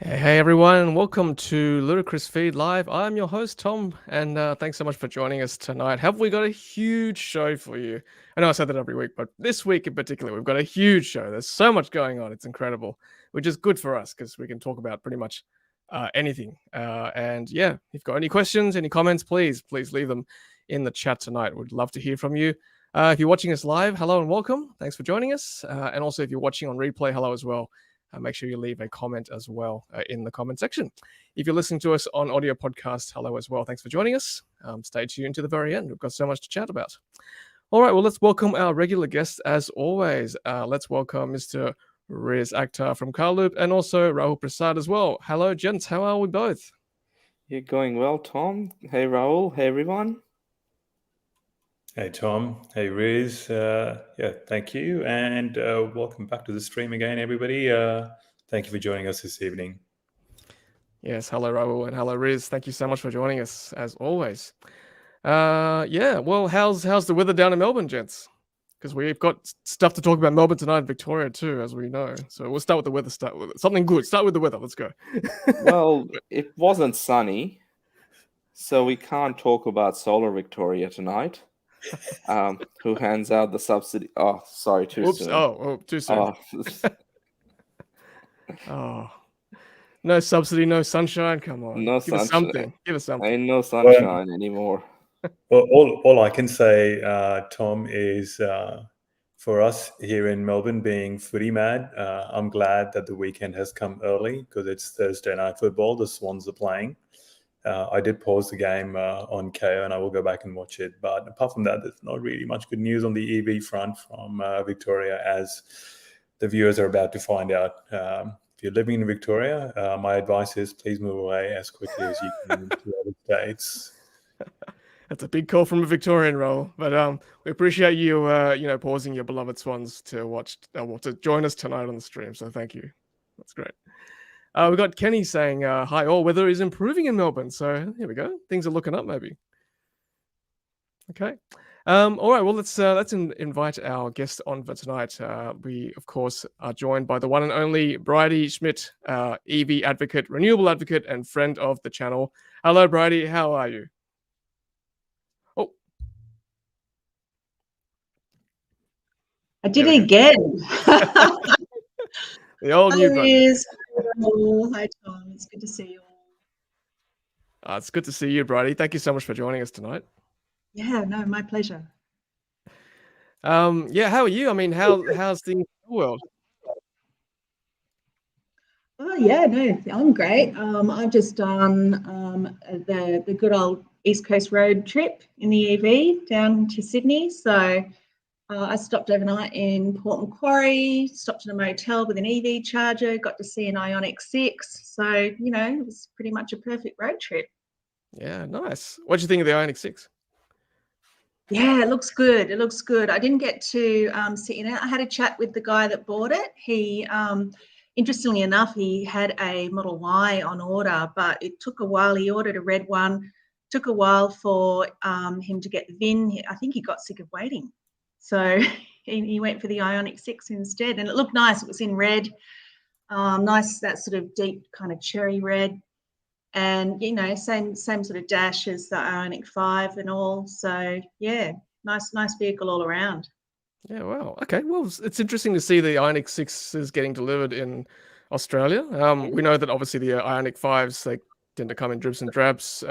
Hey everyone, welcome to Ludicrous Feed Live. I'm your host Tom, and thanks so much for joining us tonight. Have we got a huge show for you? I know I say that every week, but this week in particular, we've got a huge show. There's so much going on; it's incredible, which is good for us because we can talk about pretty much anything. And yeah, if you've got any questions, any comments, please leave them in the chat tonight. We'd love to hear from you. If you're watching us live, hello and welcome. Thanks for joining us. And also, if you're watching on replay, hello as well. Make sure you leave a comment as well in the comment section. If you're listening to us on audio podcast, hello as well. Thanks for joining us. Stay tuned to the very end. We've got so much to chat about. All right, well, let's welcome our regular guests as always. Let's welcome Mr. Riz Akhtar from Carloop and also Rahul Prasad as well. Hello, gents. How are we both? You're going well, Tom. Hey, Rahul. Hey, everyone. Hey, Tom. Hey, Riz. Thank you. And welcome back to the stream again, everybody. Thank you for joining us this evening. Yes, hello, Rahul, and hello, Riz. Thank you so much for joining us, as always. Well, how's the weather down in Melbourne, gents? Because we've got stuff to talk about Melbourne tonight and Victoria too, as we know. So we'll start with the weather. Start with something good. Start with the weather. Let's go. Well, it wasn't sunny, so we can't talk about solar Victoria tonight. Who hands out the subsidy? Oh, sorry, too Oops. soon. Oh, too soon. Oh, no subsidy, no sunshine. Come on, No give us sunshine. something. Give us something. Ain't no sunshine anymore. Well, all I can say, Tom, is for us here in Melbourne being footy mad, I'm glad that the weekend has come early because it's Thursday night football. The Swans are playing. I did pause the game on KO and I will go back and watch it. But apart from that, there's not really much good news on the EV front from Victoria, as the viewers are about to find out. If you're living in Victoria, my advice is please move away as quickly as you can to other states. That's a big call from a Victorian role, but we appreciate you, pausing your beloved Swans to watch, to join us tonight on the stream. So thank you. That's great. We got Kenny saying, hi, all weather is improving in Melbourne. So here we go. Things are looking up, maybe. Okay. All right. Well, let's invite our guest on for tonight. We, of course, are joined by the one and only Bridie Schmidt, EV advocate, renewable advocate, and friend of the channel. Hello, Bridie. How are you? Oh. I did it again. The old new Riz. Hi, Tom. It's good to see you all. It's good to see you, Bridie. Thank you so much for joining us tonight. Yeah, no, my pleasure. How are you? I mean, how's things in the world? Oh yeah, no, I'm great. I've just done the good old East Coast road trip in the EV down to Sydney. So I stopped overnight in Port Macquarie, stopped in a motel with an EV charger, got to see an Ioniq 6. So, it was pretty much a perfect road trip. Yeah, nice. What do you think of the Ioniq 6? Yeah, it looks good. It looks good. I didn't get to sit in it. I had a chat with the guy that bought it. He, interestingly enough, he had a Model Y on order, but it took a while. He ordered a red one. Took a while for him to get the VIN. I think he got sick of waiting. So he went for the Ioniq 6 instead. And it looked nice. It was in red. Nice, that sort of deep kind of cherry red. And, same sort of dash as the Ioniq 5 and all. So, yeah, nice vehicle all around. Yeah, wow. Okay, well, it's interesting to see the Ioniq 6 is getting delivered in Australia. We know that obviously the Ioniq 5s, they tend to come in dribs and drabs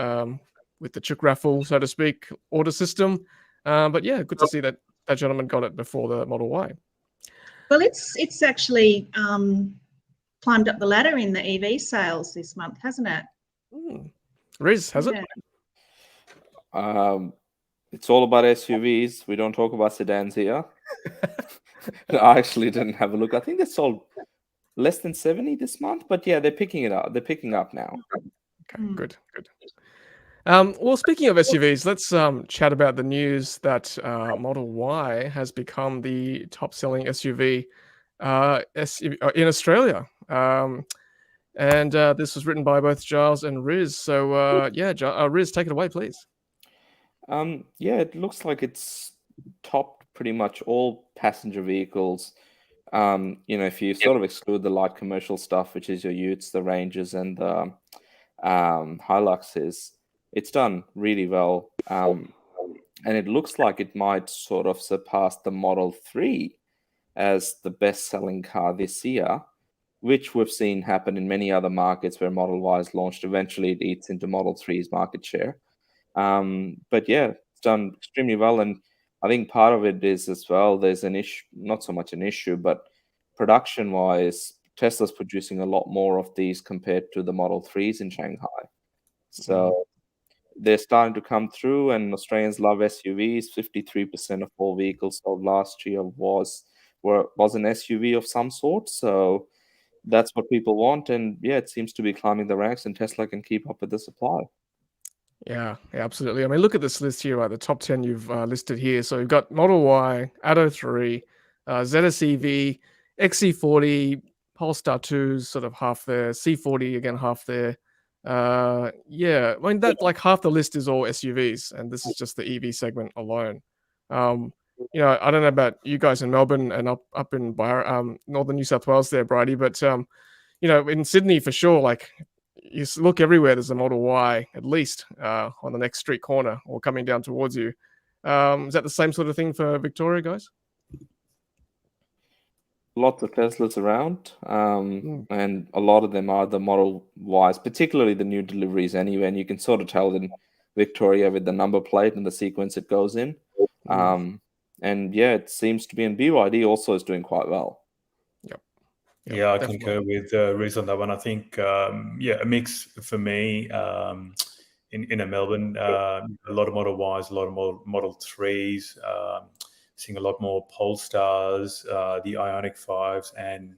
with the chook raffle, so to speak, order system. But yeah, good to see that gentleman got it before the Model Y. Well, it's actually climbed up the ladder in the EV sales this month, hasn't it? Riz, has it? It's all about SUVs. We don't talk about sedans here. I actually didn't have a look. I think they sold less than 70 this month, but yeah, they're picking it up. They're picking up now. Okay, good. Well, speaking of SUVs, let's chat about the news that Model Y has become the top-selling SUV in Australia. And this was written by both Giles and Riz. So, Riz, take it away, please. It looks like it's topped pretty much all passenger vehicles if you sort of exclude the light commercial stuff, which is your Utes, the Rangers, and the Hiluxes, it's done really well. And it looks like it might sort of surpass the Model 3 as the best-selling car this year, which we've seen happen in many other markets where Model Y is launched. Eventually, it eats into Model 3's market share. But yeah, it's done extremely well. And I think part of it is as well, there's an issue, not so much an issue, but production-wise, Tesla's producing a lot more of these compared to the Model 3s in Shanghai. So they're starting to come through, and Australians love SUVs. 53% of all vehicles sold last year was an SUV of some sort. So that's what people want. And yeah, it seems to be climbing the ranks, and Tesla can keep up with the supply. Yeah, absolutely. I mean, look at this list here, right? The top 10 you've listed here. So you've got Model Y, Atto 3, ZSEV, XC40, Polestar 2's sort of half there, C40 again half there. Yeah, I mean, that like half the list is all SUVs, and this is just the EV segment alone. I don't know about you guys in Melbourne and up in northern New South Wales there, Bridie, but in Sydney for sure, like you look everywhere, there's a Model Y at least on the next street corner or coming down towards you. Is that the same sort of thing for Victoria, guys? Lots of Teslas around, and a lot of them are the Model Ys, particularly the new deliveries anyway, and you can sort of tell in Victoria with the number plate and the sequence it goes in. And yeah, it seems to be, and BYD also is doing quite well. Yeah, I definitely. concur with Riz on that one. I think, a mix for me in Melbourne. A lot of Model Ys, a lot of Model 3s, seeing a lot more Polestars, the Ioniq 5s, and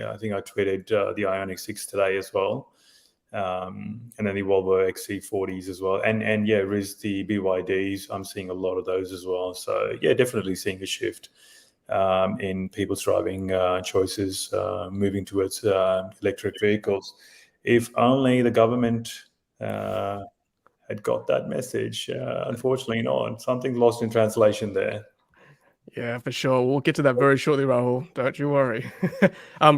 I think I tweeted the Ioniq 6 today as well. And then the Volvo XC40s as well. And yeah, Riz, the BYDs, I'm seeing a lot of those as well. So yeah, definitely seeing a shift in people's driving choices, moving towards electric vehicles. If only the government had got that message. Unfortunately not. Something lost in translation there. Yeah, for sure. We'll get to that very shortly, Rahul. Don't you worry.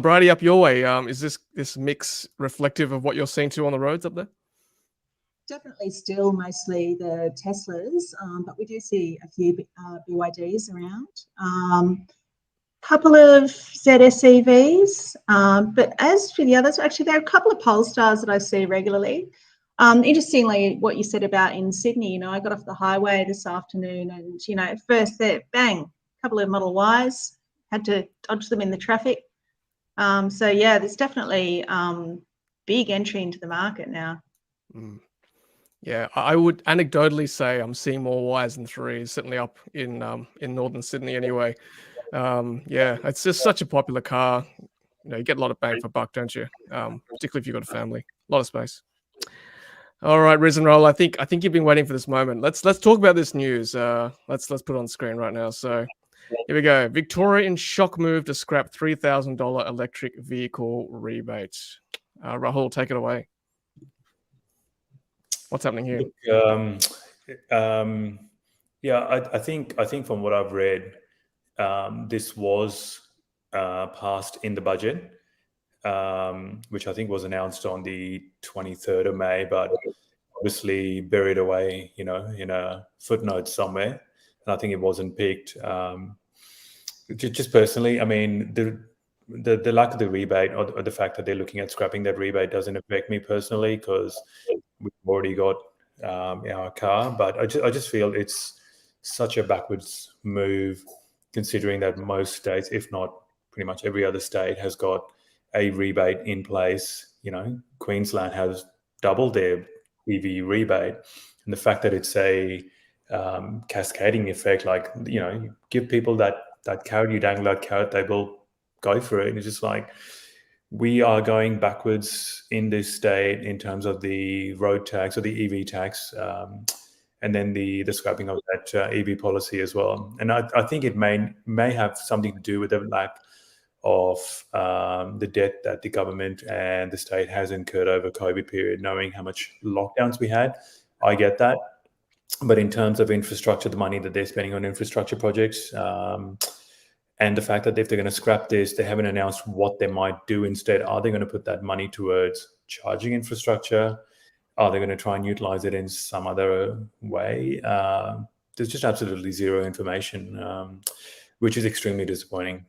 Bridie, up your way. Is this mix reflective of what you're seeing too on the roads up there? Definitely still mostly the Teslas, but we do see a few BYDs around. Couple of ZSEVs, but as for the others, actually there are a couple of Polestars that I see regularly. Interestingly, what you said about in Sydney, I got off the highway this afternoon and, first there, bang, a couple of Model Ys, had to dodge them in the traffic. So yeah, there's definitely big entry into the market now. Yeah, I would anecdotally say I'm seeing more Ys than 3s, certainly up in northern Sydney anyway. Yeah, it's just such a popular car. You get a lot of bang for buck, don't you? Particularly if you've got a family, a lot of space. All right, Riz and Roll, I think you've been waiting for this moment. Let's talk about this news. Let's put it on screen right now. So here we go. Victorian shock move to scrap $3,000 electric vehicle rebate. Rahul, take it away. What's happening here? I think from what I've read, this was passed in the budget, which I think was announced on the 23rd of May, but obviously buried away, in a footnote somewhere. And I think it wasn't picked. Just personally, I mean, the lack of the rebate or the fact that they're looking at scrapping that rebate doesn't affect me personally because we've already got our car. But I just feel it's such a backwards move, considering that most states, if not pretty much every other state, has got a rebate in place. Queensland has doubled their EV rebate, and the fact that it's a cascading effect, like you give people that carrot, you dangle that carrot, they will go for it. And it's just like we are going backwards in this state in terms of the road tax or the EV tax. And then the scrapping of that EV policy as well. And I think it may have something to do with the lack of the debt that the government and the state has incurred over COVID period, knowing how much lockdowns we had. I get that. But in terms of infrastructure, the money that they're spending on infrastructure projects, And the fact that if they're going to scrap this, they haven't announced what they might do instead. Are they going to put that money towards charging infrastructure? Are they going to try and utilize it in some other way? There's just absolutely zero information, which is extremely disappointing.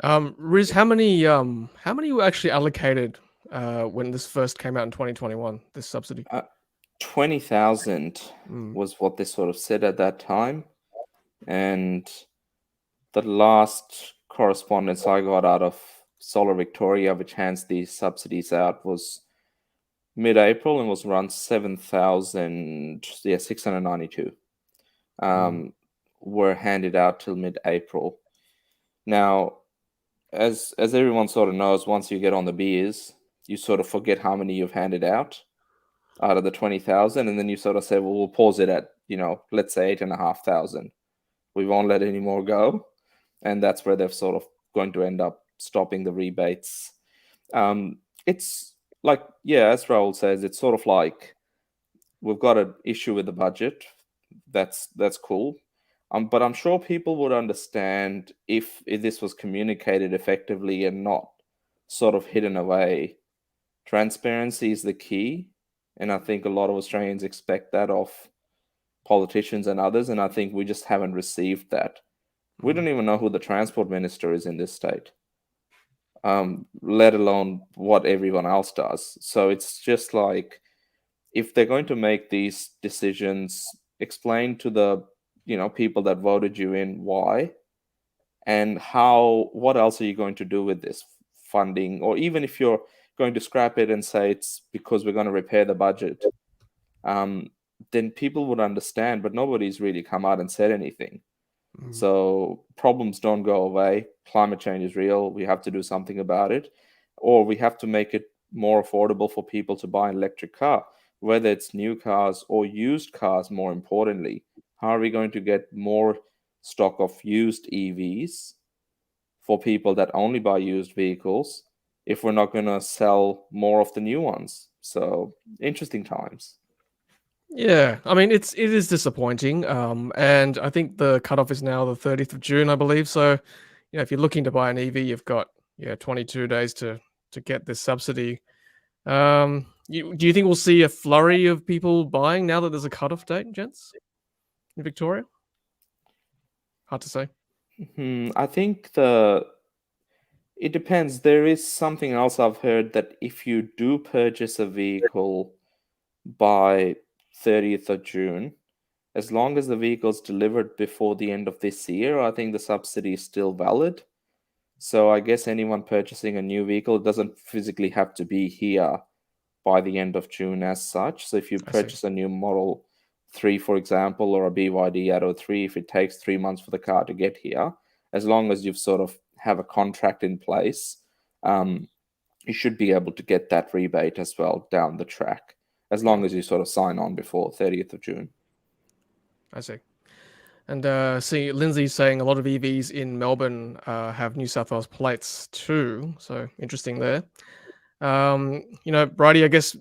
Riz, how many were actually allocated when this first came out in 2021? This subsidy. 20,000 was what they sort of said at that time, and the last correspondence I got out of Solar Victoria, which hands these subsidies out, was mid-April and was around 692 were handed out till mid-April. Now, as everyone sort of knows, once you get on the beers, you sort of forget how many you've handed out of the 20,000, and then you sort of say, well, we'll pause it at, let's say 8,500. We won't let any more go. And that's where they're sort of going to end up stopping the rebates. It's like, as Rahul says, it's sort of like we've got an issue with the budget. That's cool. But I'm sure people would understand if this was communicated effectively and not sort of hidden away. Transparency is the key. And I think a lot of Australians expect that of politicians and others. And I think we just haven't received that. We don't even know who the transport minister is in this state, let alone what everyone else does. So it's just like, if they're going to make these decisions, explain to the people that voted you in why and how. What else are you going to do with this funding? Or even if you're going to scrap it and say it's because we're going to repair the budget, then people would understand. But nobody's really come out and said anything. So problems don't go away. Climate change is real. We have to do something about it, or we have to make it more affordable for people to buy an electric car, whether it's new cars or used cars. More importantly, how are we going to get more stock of used EVs for people that only buy used vehicles if we're not going to sell more of the new ones? So interesting times. Yeah, I mean it is disappointing, and I think the cutoff is now the 30th of June, I believe. So, if you're looking to buy an EV, you've got 22 days to get this subsidy. Do you think we'll see a flurry of people buying now that there's a cutoff date, gents, in Victoria? Hard to say. I think it depends. There is something else I've heard, that if you do purchase a vehicle by 30th of June, as long as the vehicle's delivered before the end of this year, I think the subsidy is still valid. So I guess anyone purchasing a new vehicle doesn't physically have to be here by the end of June as such. So if you purchase a new Model 3, for example, or a BYD Atto 3, if it takes 3 months for the car to get here, as long as you've sort of have a contract in place, you should be able to get that rebate as well down the track, as long as you sort of sign on before 30th of June. I see. And see, Lindsay's saying a lot of EVs in Melbourne have New South Wales plates too. So interesting there. Bridie, I guess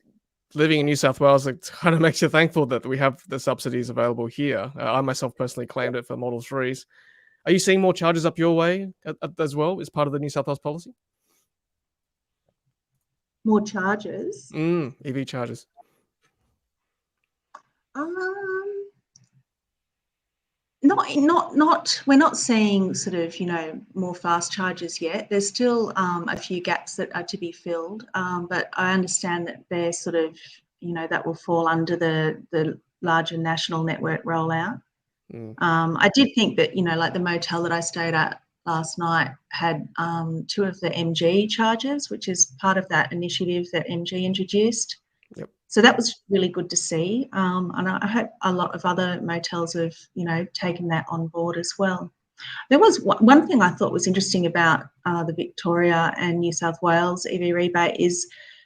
living in New South Wales, it kind of makes you thankful that we have the subsidies available here. I myself personally claimed it for Model 3s. Are you seeing more charges up your way as well as part of the New South Wales policy? More charges? EV charges. Not. We're not seeing sort of more fast charges yet. There's still a few gaps that are to be filled, but I understand that they're sort of that will fall under the larger national network rollout. I did think that like the motel that I stayed at last night had 2 of the MG charges, which is part of that initiative that MG introduced. Yep. So that was really good to see, and I hope a lot of other motels have, taken that on board as well. There was one thing I thought was interesting about the Victoria and New South Wales EV rebate is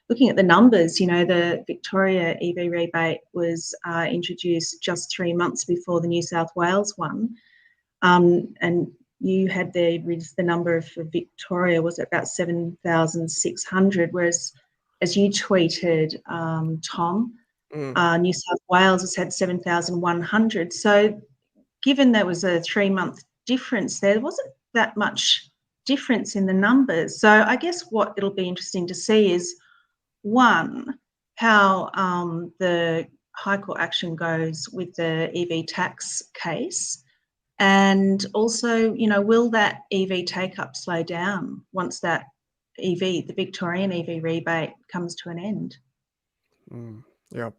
looking at the numbers. The Victoria EV rebate was introduced just 3 months before the New South Wales one, and you had the number for Victoria was about 7,600, whereas as you tweeted, Tom, New South Wales has had 7,100. So given there was a 3-month difference there. There wasn't that much difference in the numbers. So I guess what it'll be interesting to see is, one, how the High Court action goes with the EV tax case, and also, will that EV take-up slow down once that the Victorian EV rebate comes to an end? Yeah.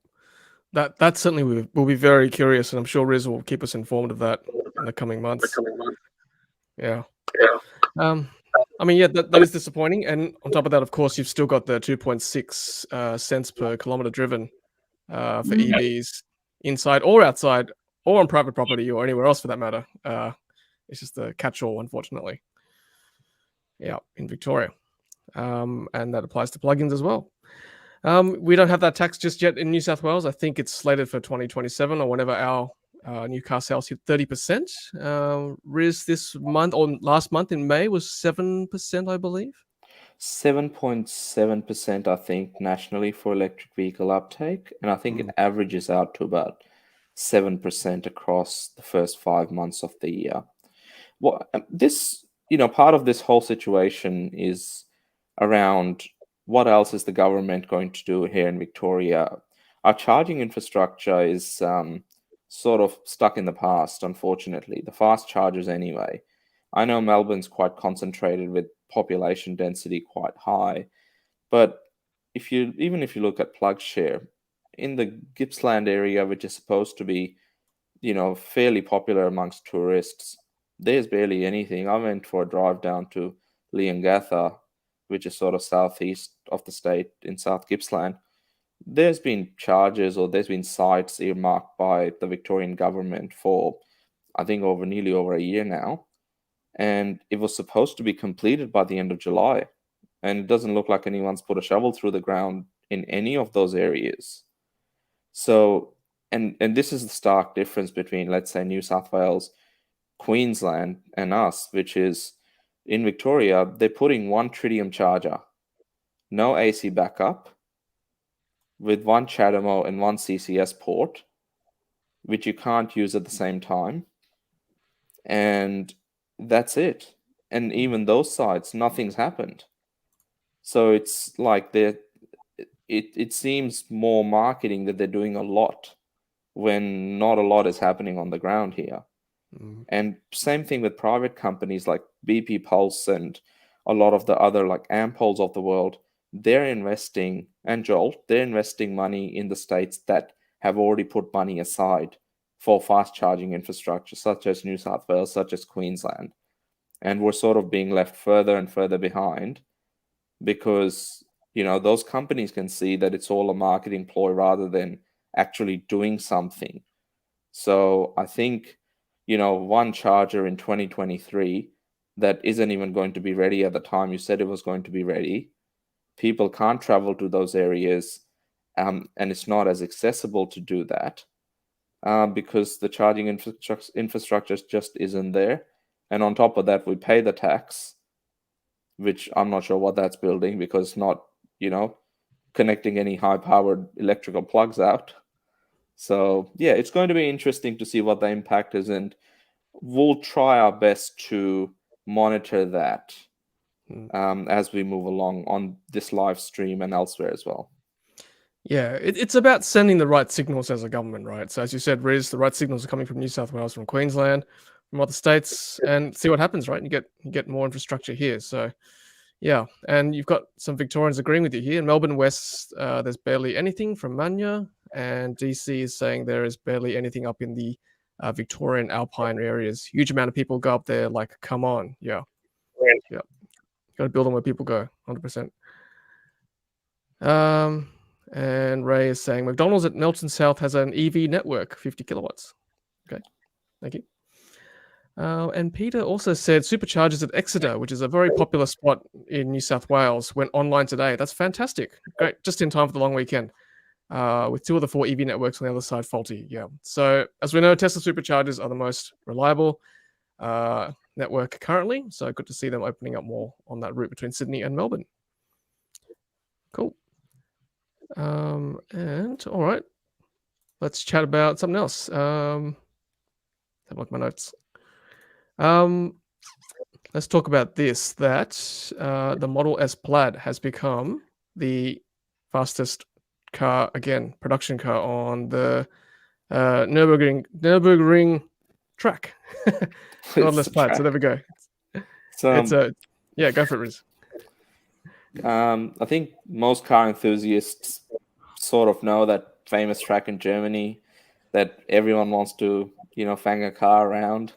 That certainly will be very curious, and I'm sure Riz will keep us informed of that in the coming months. Yeah. I mean, yeah, that is disappointing. And on top of that, of course, you've still got the 2.6 cents per kilometre driven for EVs inside or outside or on private property or anywhere else for that matter. It's just a catch-all, unfortunately. Yeah, in Victoria. And that applies to plugins as well. We don't have that tax just yet in New South Wales. I think it's slated for 2027 or whenever our new car sales hit 30%. Riz, this month or last month in May was 7%, I believe. 7.7%, I think, nationally for electric vehicle uptake. And I think it averages out to about 7% across the first 5 months of the year. Well, this, part of this whole situation is around what else is the government going to do here in Victoria. Our charging infrastructure is sort of stuck in the past, unfortunately. The fast chargers anyway. I know Melbourne's quite concentrated with population density quite high, but even if you look at plug share, in the Gippsland area, which is supposed to be, fairly popular amongst tourists, there's barely anything. I went for a drive down to Leongatha, which is sort of southeast of the state in South Gippsland. There's been charges or there's been sites earmarked by the Victorian government for, I think, nearly over a year now. And it was supposed to be completed by the end of July. And it doesn't look like anyone's put a shovel through the ground in any of those areas. So, and this is the stark difference between, let's say, New South Wales, Queensland, and us, which is in Victoria, they're putting one tritium charger, no AC backup, with one CHAdeMO and one CCS port, which you can't use at the same time. And that's it. And even those sites, nothing's happened. So it's like it seems more marketing that they're doing a lot when not a lot is happening on the ground here. And same thing with private companies like BP Pulse and a lot of the other like Ampoles of the world. They're investing, and Jolt, they're investing money in the states that have already put money aside for fast charging infrastructure, such as New South Wales, such as Queensland. And we're sort of being left further and further behind because, those companies can see that it's all a marketing ploy rather than actually doing something. So I think, one charger in 2023 that isn't even going to be ready at the time you said it was going to be ready. People can't travel to those areas, and it's not as accessible to do that because the charging infrastructure just isn't there. And on top of that, we pay the tax, which I'm not sure what that's building because it's not, connecting any high-powered electrical plugs out. So, yeah, it's going to be interesting to see what the impact is, and we'll try our best to monitor that as we move along on this live stream and elsewhere as well. Yeah, it's about sending the right signals as a government, right? So as you said, Riz, the right signals are coming from New South Wales, from Queensland, from other states, and see what happens, right? You get more infrastructure here. So, yeah, and you've got some Victorians agreeing with you here. In Melbourne West, there's barely anything from Manya, and DC is saying there is barely anything up in the Victorian Alpine areas. Huge amount of people go up there, like, come on. Yeah. Got to build on where people go, 100%. And Ray is saying McDonald's at Nelson South has an EV network, 50 kilowatts. Okay, thank you. And Peter also said superchargers at Exeter, which is a very popular spot in New South Wales, went online today. That's fantastic. Great, just in time for the long weekend. With 2 of the 4 EV networks on the other side faulty. Yeah. So as we know, Tesla superchargers are the most reliable network currently. So good to see them opening up more on that route between Sydney and Melbourne. Cool. And all right, let's chat about something else. Have a look at my notes. Let's talk about this. That the Model S Plaid has become the fastest car again, production car on the Nürburgring track. Model S It's a Plaid. So track. there we go. So, It's a go for it, Riz. I think most car enthusiasts sort of know that famous track in Germany that everyone wants to, fang a car around.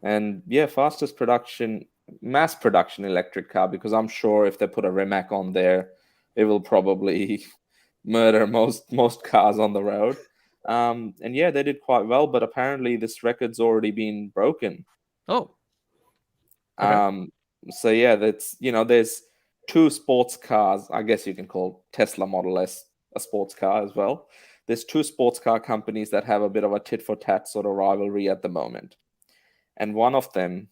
And yeah, fastest production, mass production electric car, because I'm sure if they put a Rimac on there, it will probably murder most cars on the road. And yeah, they did quite well, but apparently this record's already been broken. Oh. Okay. So yeah, that's there's two sports cars. I guess you can call Tesla Model S a sports car as well. There's two sports car companies that have a bit of a tit for tat sort of rivalry at the moment. And one of them,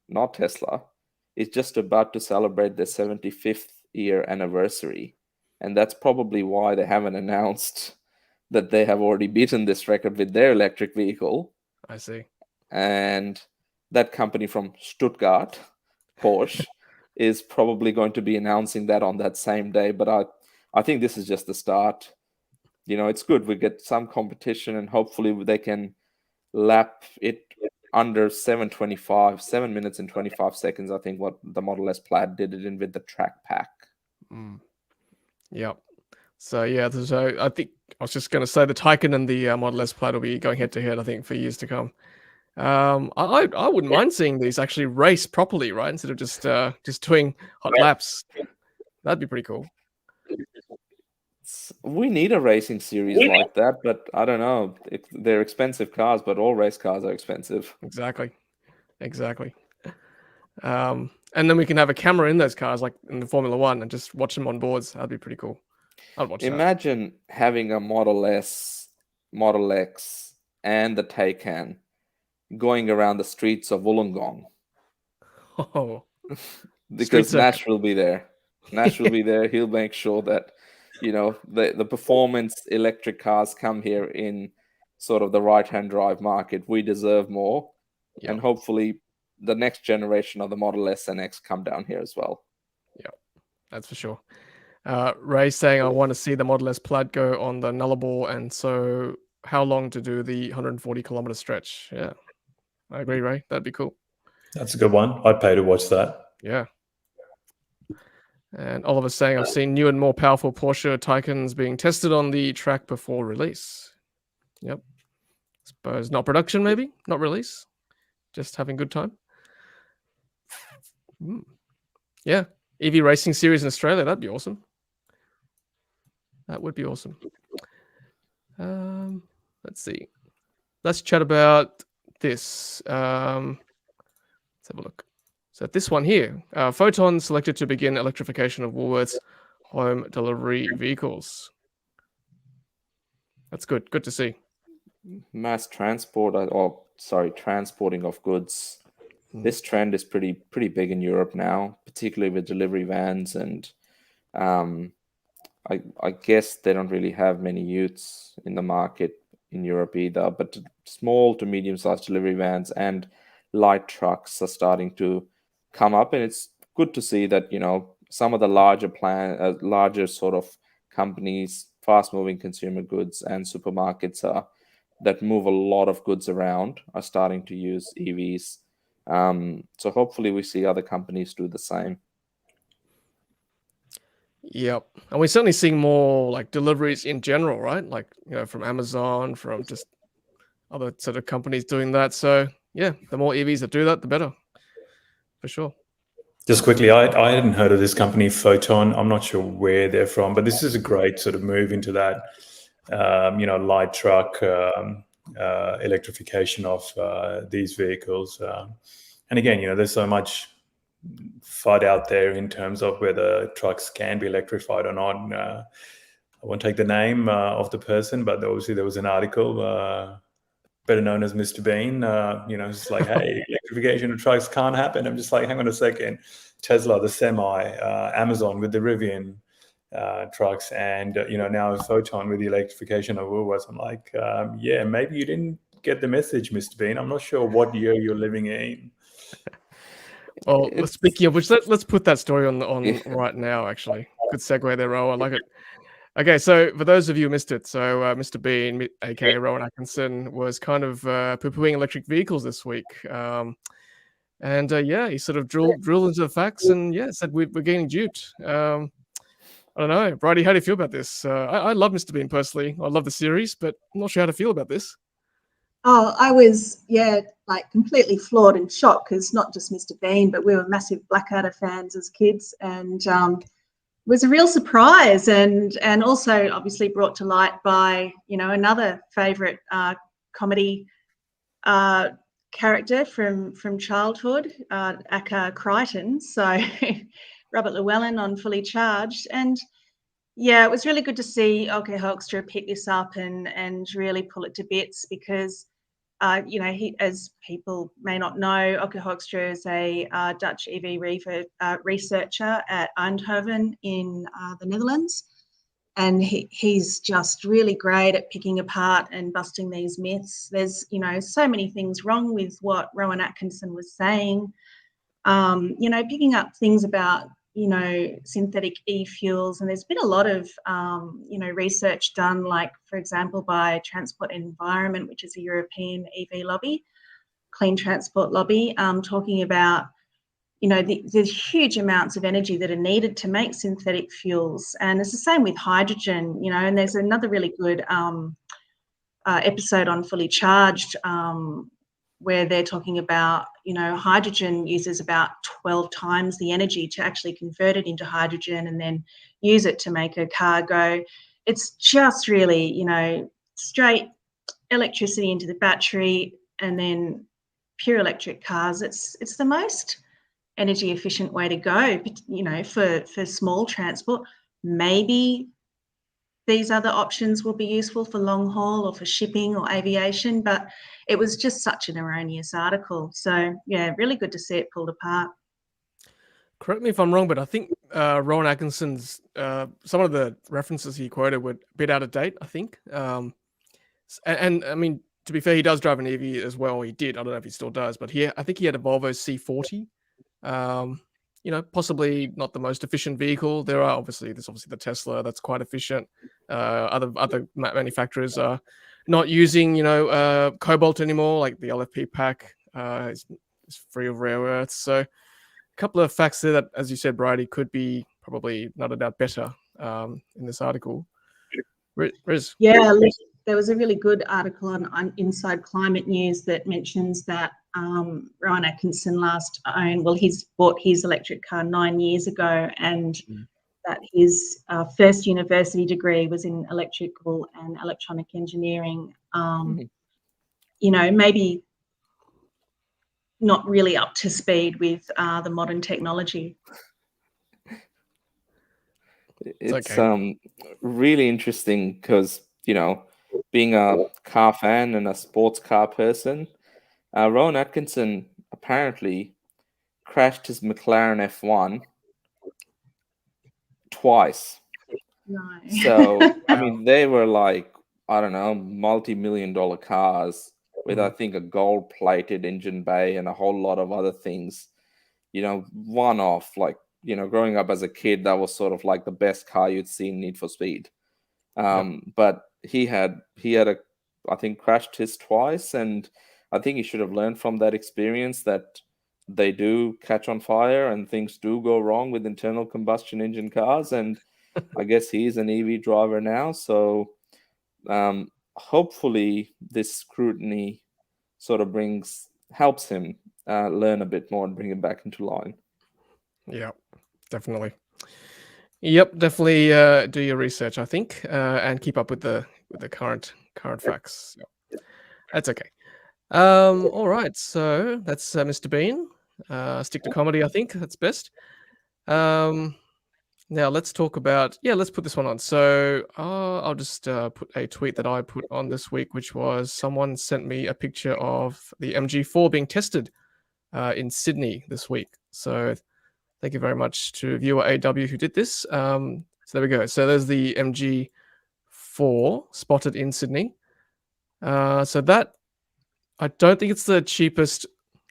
not Tesla, is just about to celebrate their 75th year anniversary. And that's probably why they haven't announced that they have already beaten this record with their electric vehicle. I see. And that company from Stuttgart, Porsche, is probably going to be announcing that on that same day. But I think this is just the start. It's good. We get some competition, and hopefully they can lap it under 7 minutes and 25 seconds. I think what the Model S Plaid did it in with the track pack. Yep. So yeah, so I think I was just going to say the Taycan and the Model S Plaid will be going head to head, I think, for years to come. I wouldn't mind seeing these actually race properly, right? Instead of just doing hot laps. That'd be pretty cool. We need a racing series like that, but I don't know. They're expensive cars, but all race cars are expensive. Exactly. And then we can have a camera in those cars, like in the Formula One, and just watch them on boards. That'd be pretty cool. I'd watch that. Imagine having a Model S, Model X, and the Taycan going around the streets of Wollongong. Oh, because Nash will be there. Nash will be there. He'll make sure that the performance electric cars come here in sort of the right-hand drive market. We deserve more, and hopefully the next generation of the Model S and X come down here as well. Yeah, that's for sure. Ray saying, I want to see the Model S Plaid go on the Nullarbor, and so how long to do the 140-kilometer stretch? Yeah, I agree, Ray. That'd be cool. That's a good one. I'd pay to watch that. Yeah. And Oliver's saying, I've seen new and more powerful Porsche Taycans being tested on the track before release. Yep. Suppose not production, maybe? Not release? Just having good time? Yeah. EV racing series in Australia, that'd be awesome. That would be awesome. Let's see. Let's chat about this. Let's have a look. So this one here, Photon selected to begin electrification of Woolworths home delivery vehicles. That's good. Good to see. Mass transport, transporting of goods. This trend is pretty big in Europe now, particularly with delivery vans, and I guess they don't really have many utes in the market in Europe either. But small to medium-sized delivery vans and light trucks are starting to come up, and it's good to see that some of the larger sort of companies, fast-moving consumer goods and supermarkets that move a lot of goods around are starting to use EVs. So hopefully we see other companies do the same. Yep. And we're certainly seeing more like deliveries in general, right? Like, from Amazon, from just other sort of companies doing that. So yeah, the more EVs that do that, the better. For sure. Just quickly, I hadn't heard of this company, Photon. I'm not sure where they're from, but this is a great sort of move into that, light truck electrification of these vehicles. And again, there's so much FUD out there in terms of whether trucks can be electrified or not. I won't take the name of the person, but obviously there was an article, better known as Mr. Bean, it's like, hey, electrification of trucks can't happen. I'm just like, hang on a second. Tesla, the Semi, Amazon with the Rivian trucks, and, now Photon with the electrification of Woolworths. I'm like, maybe you didn't get the message, Mr. Bean. I'm not sure what year you're living in. Well, It's speaking of which, let's put that story on yeah. right now. Actually, good segue there, Ro. I like it. Okay, so for those of you who missed it, so Mr. Bean, aka Rowan Atkinson, was kind of poo-pooing electric vehicles this week. And yeah, he sort of drilled into the facts and yeah, said we're getting duped. I don't know. Bridie, how do you feel about this? I love Mr. Bean personally. I love the series, but I'm not sure how to feel about this. Oh, I was, yeah, like completely floored and shocked because not just Mr. Bean, but we were massive Blackadder fans as kids, and it was a real surprise, and also obviously brought to light by another favourite comedy character from childhood, Aka Crichton. So Robert Llewellyn on Fully Charged, and yeah, it was really good to see Oke Hoekstra pick this up and really pull it to bits because, he, as people may not know, Oke Hoekstra is a Dutch EV researcher at Eindhoven in the Netherlands. And he's just really great at picking apart and busting these myths. There's, so many things wrong with what Rowan Atkinson was saying. Picking up things about synthetic e-fuels, and there's been a lot of research done, like for example by Transport Environment, which is a European EV lobby, clean transport lobby, talking about there's huge amounts of energy that are needed to make synthetic fuels, and it's the same with hydrogen. And there's another really good episode on Fully Charged where they're talking about, hydrogen uses about 12 times the energy to actually convert it into hydrogen and then use it to make a car go. It's just really, straight electricity into the battery and then pure electric cars. It's the most energy efficient way to go, for small transport. Maybe these other options will be useful for long haul or for shipping or aviation, but it was just such an erroneous article. So yeah, really good to see it pulled apart. Correct me if I'm wrong, but I think Rowan Atkinson's some of the references he quoted were a bit out of date, I think. And I mean, to be fair, he does drive an EV as well. He did. I don't know if he still does, but I think he had a Volvo C40. Possibly not the most efficient vehicle. There's obviously the Tesla that's quite efficient. Other manufacturers are not using cobalt anymore, like the LFP pack is free of rare earths. So a couple of facts there that, as you said, Bridie, could be probably not a doubt better in this article. Riz? Yeah, there was a really good article on Inside Climate News that mentions that Rowan Atkinson last owned, he's bought his electric car 9 years ago, and that his first university degree was in electrical and electronic engineering. Maybe not really up to speed with the modern technology. It's okay. really interesting because, being a car fan and a sports car person, Rowan Atkinson apparently crashed his McLaren F1 twice. No. So, I mean, they were like, I don't know, multi-million-dollar cars with, I think, a gold-plated engine bay and a whole lot of other things. One off, like, growing up as a kid, that was sort of like the best car you'd see in Need for Speed. But he had I think, crashed his twice, and I think he should have learned from that experience that they do catch on fire and things do go wrong with internal combustion engine cars. And I guess he's an EV driver now, so hopefully this scrutiny sort of helps him learn a bit more and bring him back into line. Yeah, definitely. Yep, definitely do your research, I think, and keep up with the current facts. Yep. That's okay. All right, so that's Mr. Bean. Stick to comedy, I think that's best. Now let's talk about let's put this one on. So I'll just put a tweet that I put on this week, which was someone sent me a picture of the MG4 being tested in Sydney this week. So thank you very much to viewer AW who did this. So there we go. So there's the MG4 spotted in Sydney. So that, I don't think it's the cheapest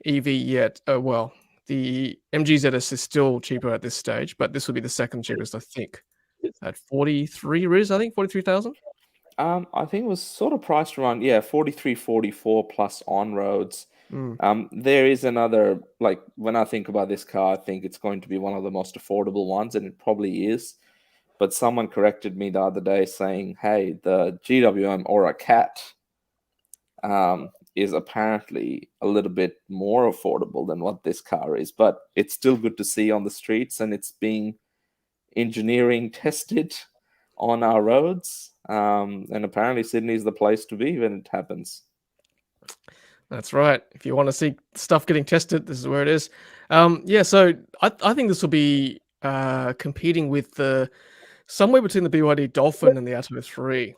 EV yet. Well, the MG ZS is still cheaper at this stage, but this will be the second cheapest, I think, at 43 Riz, I think 43,000. I think it was sort of priced around 43, 44 plus on roads. There is another, like, when I think about this car, I think it's going to be one of the most affordable ones, and it probably is. But someone corrected me the other day saying, hey, the GWM Aura Cat is apparently a little bit more affordable than what this car is. But it's still good to see on the streets, and it's being engineering tested on our roads. And apparently Sydney is the place to be when it happens. That's right. If you want to see stuff getting tested, this is where it is. So I think this will be competing with somewhere between the BYD Dolphin and the Atto 3.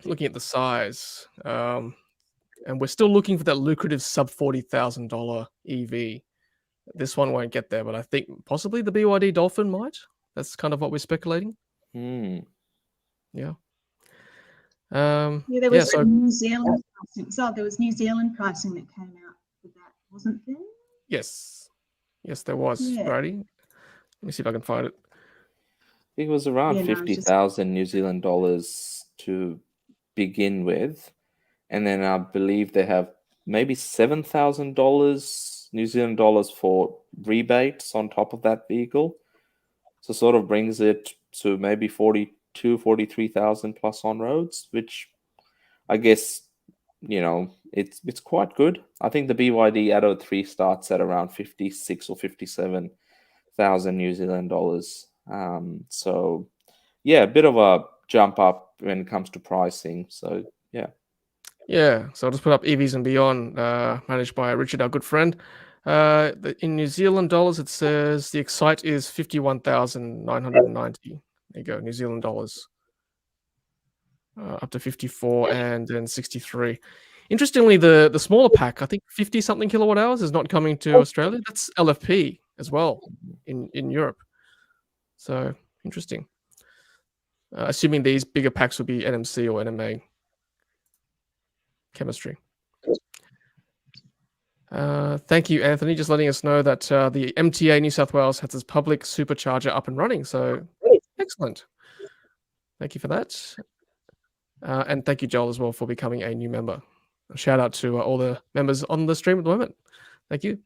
Looking at the size, and we're still looking for that lucrative sub $40,000 EV. This one won't get there, but I think possibly the BYD Dolphin might. That's kind of what we're speculating. Yeah. There was New Zealand pricing. So there was New Zealand pricing that came out with that, wasn't there? Yes, there was. Righty. Let me see if I can find it. It was around 50,000 New Zealand dollars to begin with, and then I believe they have maybe $7,000 New Zealand dollars for rebates on top of that vehicle. So sort of brings it to maybe 42, 43,000 plus on roads, which I guess, it's quite good. I think the BYD Atto 3 starts at around 56 or 57,000 New Zealand dollars. So yeah, a bit of a jump up when it comes to pricing. So yeah. So I'll just put up EVs and Beyond, managed by Richard, our good friend. In New Zealand dollars, it says the Excite is 51,990. There you go, New Zealand dollars. Up to 54 and then 63. Interestingly, the smaller pack, I think 50 something kilowatt hours, is not coming to Australia. That's LFP as well in Europe. So interesting. Assuming these bigger packs will be NMC or NMA chemistry. Thank you, Anthony. Just letting us know that the MTA New South Wales has its public supercharger up and running. So excellent. Thank you for that. And thank you, Joel, as well, for becoming a new member. A shout out to all the members on the stream at the moment. Thank you.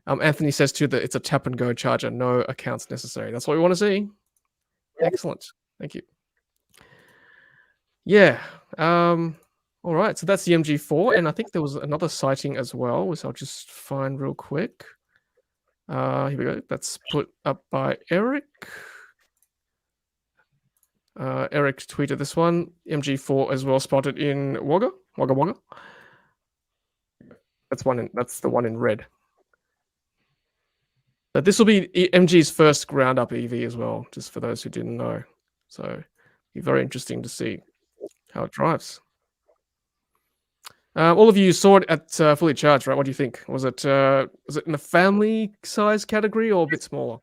Anthony says too that it's a tap and go charger, no accounts necessary. That's what we want to see. Excellent. Thank you. Yeah. All right. So that's the MG4, and I think there was another sighting as well, which I'll just find real quick. Here we go. That's put up by Eric. Eric tweeted this one. MG4 as well spotted in Wagga. That's the one in red. But this will be MG's first ground up EV as well, just for those who didn't know. So it'll be very interesting to see how it drives. All of you saw it at fully charged, right? What do you think? Was it in the family size category or a bit smaller?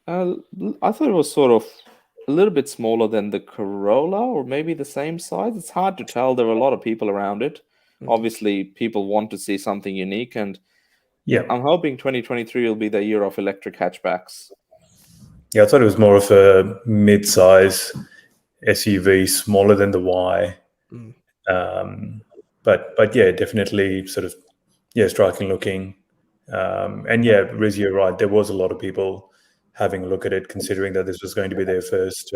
I thought it was sort of a little bit smaller than the Corolla, or maybe the same size. It's hard to tell. There were a lot of people around it. Obviously, people want to see something unique, and I'm hoping 2023 will be the year of electric hatchbacks. Yeah, I thought it was more of a mid-size SUV, smaller than the Y. But yeah, definitely sort of striking looking. And yeah, Riz, you're right. There was a lot of people having a look at it, considering that this was going to be their first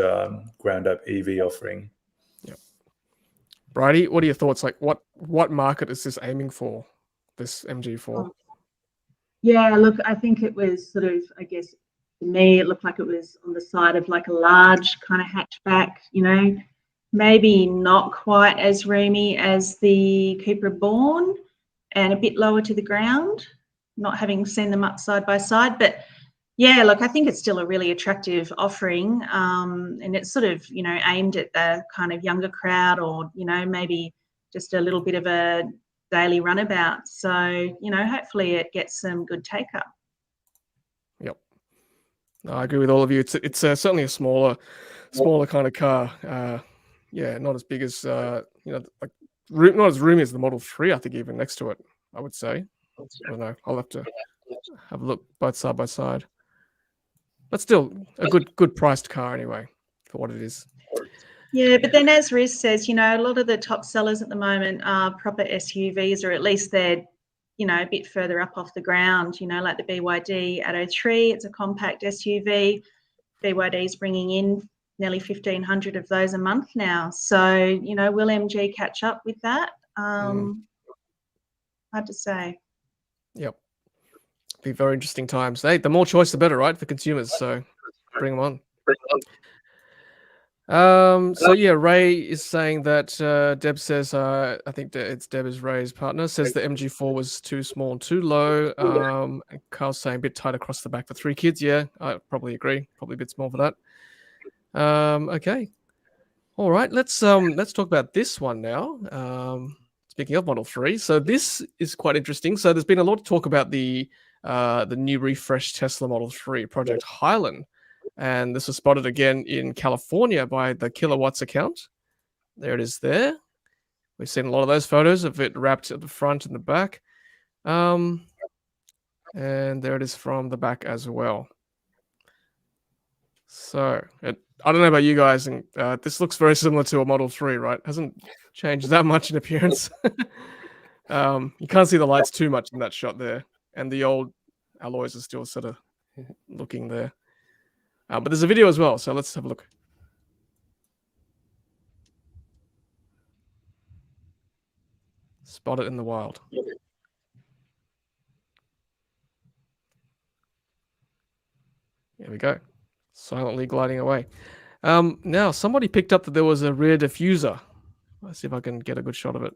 ground up EV offering. Yeah. Bridie, what are your thoughts? Like, what market is this aiming for? This MG4? Yeah, look, I think it was sort of, I guess, to me, it looked like it was on the side of like a large kind of hatchback, maybe not quite as roomy as the Cupra Born and a bit lower to the ground, not having seen them up side by side. But yeah, look, I think it's still a really attractive offering, and it's sort of, aimed at the kind of younger crowd, or, maybe just a little bit of a daily runabout. So, hopefully it gets some good take up. Yep. I agree with all of you. It's certainly a smaller kind of car. Not as big as like not as roomy as the Model 3, I think, even next to it, I would say. I don't know. I'll have to have a look both side by side. But still, a good priced car anyway, for what it is. Yeah, but then as Riz says, a lot of the top sellers at the moment are proper SUVs, or at least they're, a bit further up off the ground, like the BYD Atto 3. It's a compact SUV. BYD is bringing in nearly 1,500 of those a month now. So, will MG catch up with that? Hard to say. Yep. Be very interesting times. Hey, the more choice, the better, right, for consumers. So bring them on. So yeah, Ray is saying that Deb says, I think it's Deb is Ray's partner, says the MG4 was too small and too low. And Carl's saying a bit tight across the back for 3 kids. Yeah, I probably agree. Probably a bit small for that. Okay. All right, let's talk about this one now. Speaking of Model 3, so this is quite interesting. So there's been a lot of talk about the new refreshed Tesla Model 3, Project Highland. And this was spotted again in California by the Kilowatts account. There it is there. We've seen a lot of those photos of it wrapped at the front and the back. And there it is from the back as well. So, I don't know about you guys, and this looks very similar to a Model 3, right? Hasn't changed that much in appearance. You can't see the lights too much in that shot there. And the old alloys are still sort of looking there. But there's a video as well, so let's have a look. Spot it in the wild. Here we go. Silently gliding away. Now, somebody picked up that there was a rear diffuser. Let's see if I can get a good shot of it.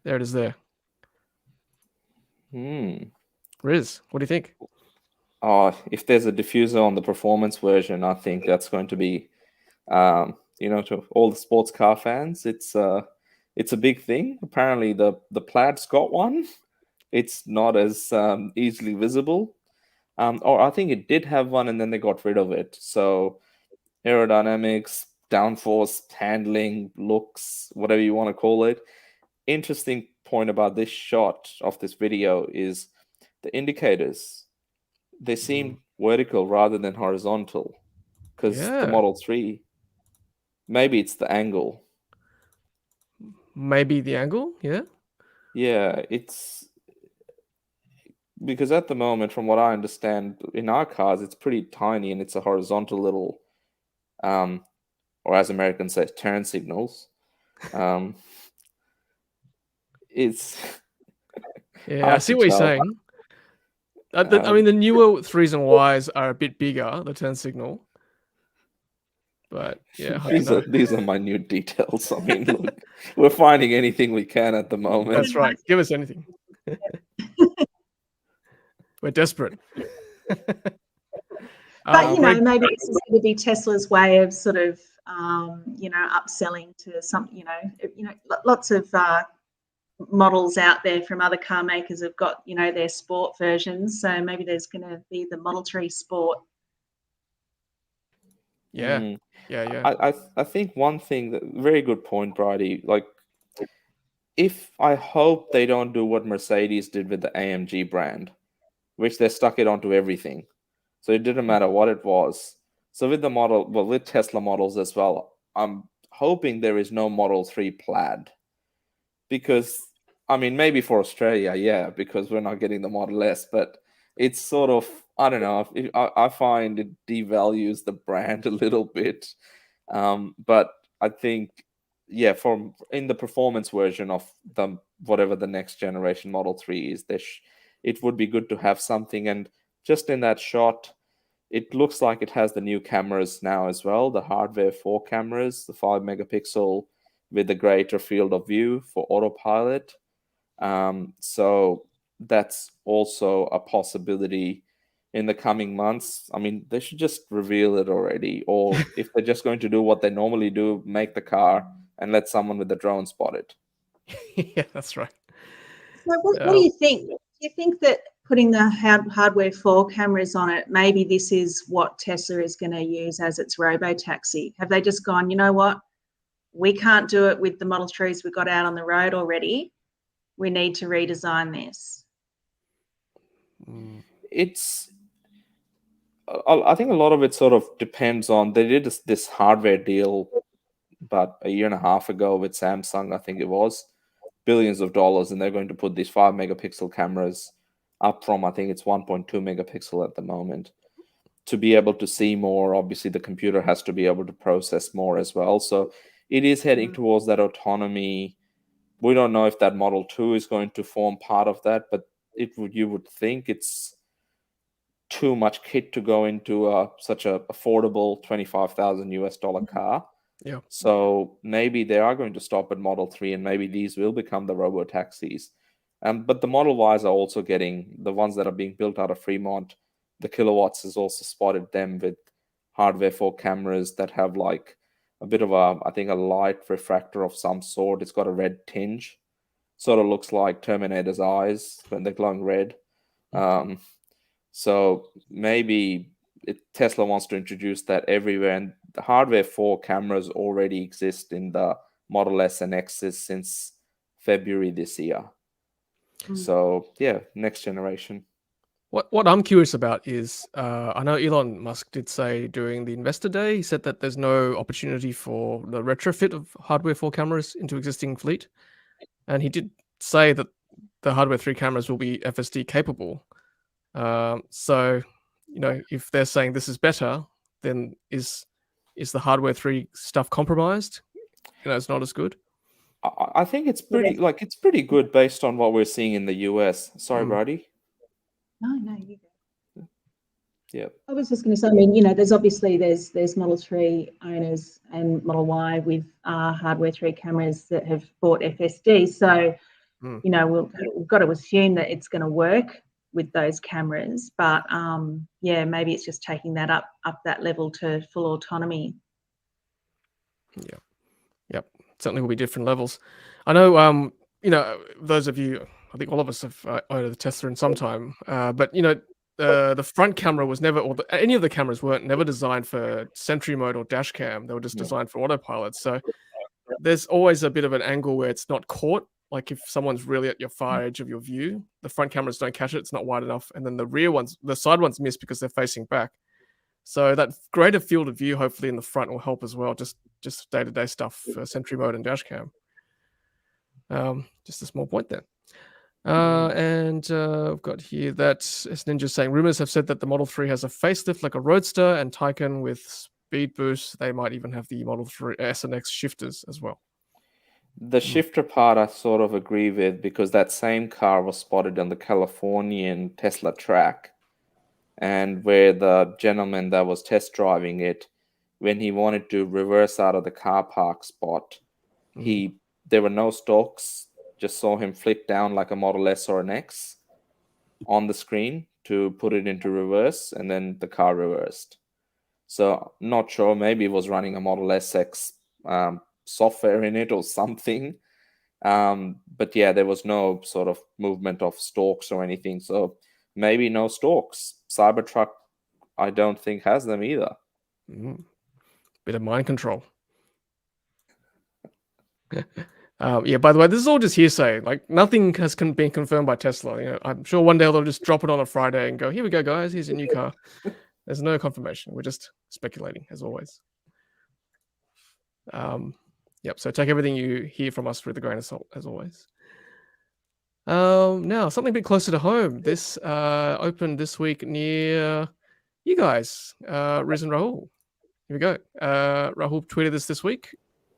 There it is there. Riz, what do you think? If there's a diffuser on the performance version, I think that's going to be, to all the sports car fans, it's a big thing. Apparently, the Plaid's got one. It's not as easily visible. Or I think it did have one, and then they got rid of it. So aerodynamics, downforce, handling, looks, whatever you want to call it. Interesting point about this shot of this video is the indicators. They seem vertical rather than horizontal, because the Model 3, maybe it's the angle. Maybe the angle, yeah? Yeah, it's because at the moment, from what I understand, in our cars, it's pretty tiny and it's a horizontal little, or as Americans say, turn signals. It's... Yeah, I see what you're saying. I mean, the newer 3s and Ys are a bit bigger, the turn signal. But yeah, these are minute details. I mean, look, we're finding anything we can at the moment. That's right. Give us anything. We're desperate. But maybe this is going to be Tesla's way of sort of upselling to some, lots of models out there from other car makers have got, their sport versions. So maybe there's going to be the Model 3 Sport. Yeah. Yeah. I think one thing, very good point, Bridie. Like, I hope they don't do what Mercedes did with the AMG brand, which they stuck it onto everything. So it didn't matter what it was. So with with Tesla models as well, I'm hoping there is no Model 3 Plaid. Because, I mean, maybe for Australia, yeah, because we're not getting the Model S, but it's sort of, I don't know, I find it devalues the brand a little bit. But I think, yeah, in the performance version of whatever the next generation Model 3 is, it would be good to have something. And just in that shot, it looks like it has the new cameras now as well, the hardware 4 cameras, the 5 megapixel with a greater field of view for autopilot. So that's also a possibility in the coming months. I mean, they should just reveal it already. Or if they're just going to do what they normally do, make the car and let someone with a drone spot it. Yeah, that's right. So what do you think? Do you think that putting the hardware 4 cameras on it, maybe this is what Tesla is going to use as its robo-taxi? Have they just gone, you know what? we can't do it with the Model 3s we've got out on the road already. We need to redesign this. It's, I think a lot of it sort of depends on, they did this hardware deal about a year and a half ago with Samsung, I think it was, billions of dollars, and they're going to put these 5 megapixel cameras up from, I think it's 1.2 megapixel at the moment, to be able to see more. Obviously, the computer has to be able to process more as well. So it is heading towards that autonomy. We don't know if that Model 2 is going to form part of that, but you would think it's too much kit to go into such a affordable $25,000 car. Yeah. So maybe they are going to stop at Model 3, and maybe these will become the robo taxis. But the Model Ys are also getting, the ones that are being built out of Fremont, the Kilowatts has also spotted them with hardware for cameras that have like a bit of I think a light refractor of some sort. It's got a red tinge. Sort of looks like Terminator's eyes when they're glowing red. So maybe Tesla wants to introduce that everywhere, and the hardware for cameras already exist in the Model S and X's since February this year. So yeah, next generation. What I'm curious about is, I know Elon Musk did say during the investor day, he said that there's no opportunity for the retrofit of hardware 4 cameras into existing fleet. And he did say that the hardware 3 cameras will be FSD capable. So, if they're saying this is better, then is the hardware 3 stuff compromised? It's not as good. I think it's pretty good based on what we're seeing in the US. Sorry, Brady. No, you go. Yeah. I was just going to say, I mean, there's Model 3 owners and Model Y with hardware 3 cameras that have bought FSD. So, we've got to assume that it's going to work with those cameras. But maybe it's just taking that up that level to full autonomy. Yeah. Yep. Certainly will be different levels. I know, those of you, I think all of us have owned a Tesla in some time, but the front camera was never, or any of the cameras weren't never designed for Sentry mode or dash cam. They were just designed for autopilot. So there's always a bit of an angle where it's not caught. Like if someone's really at your far edge of your view, the front cameras don't catch it. It's not wide enough. And then the side ones miss because they're facing back. So that greater field of view, hopefully in the front, will help as well. Just day-to-day stuff for Sentry mode and dash cam. Just a small point there. And I've got here that S Ninja saying rumors have said that the Model 3 has a facelift like a Roadster, and Taycan with speed boost. They might even have the Model 3 S and X shifters as well. The shifter part I sort of agree with, because that same car was spotted on the Californian Tesla track, and where the gentleman that was test driving it, when he wanted to reverse out of the car park spot, there were no stalks. Just saw him flick down like a Model S or an X on the screen to put it into reverse, and then the car reversed. So not sure, maybe it was running a Model SX software in it or something. But yeah, there was no sort of movement of stalks or anything. So maybe no stalks. Cybertruck, I don't think, has them either. Bit of mind control. By the way, this is all just hearsay. Like, nothing has been confirmed by Tesla. I'm sure one day they'll just drop it on a Friday and go, here we go, guys, here's your new car. There's no confirmation. We're just speculating, as always. So take everything you hear from us with a grain of salt, as always. Now, something a bit closer to home. This opened this week near you guys, Riz and Rahul. Here we go. Rahul tweeted this week.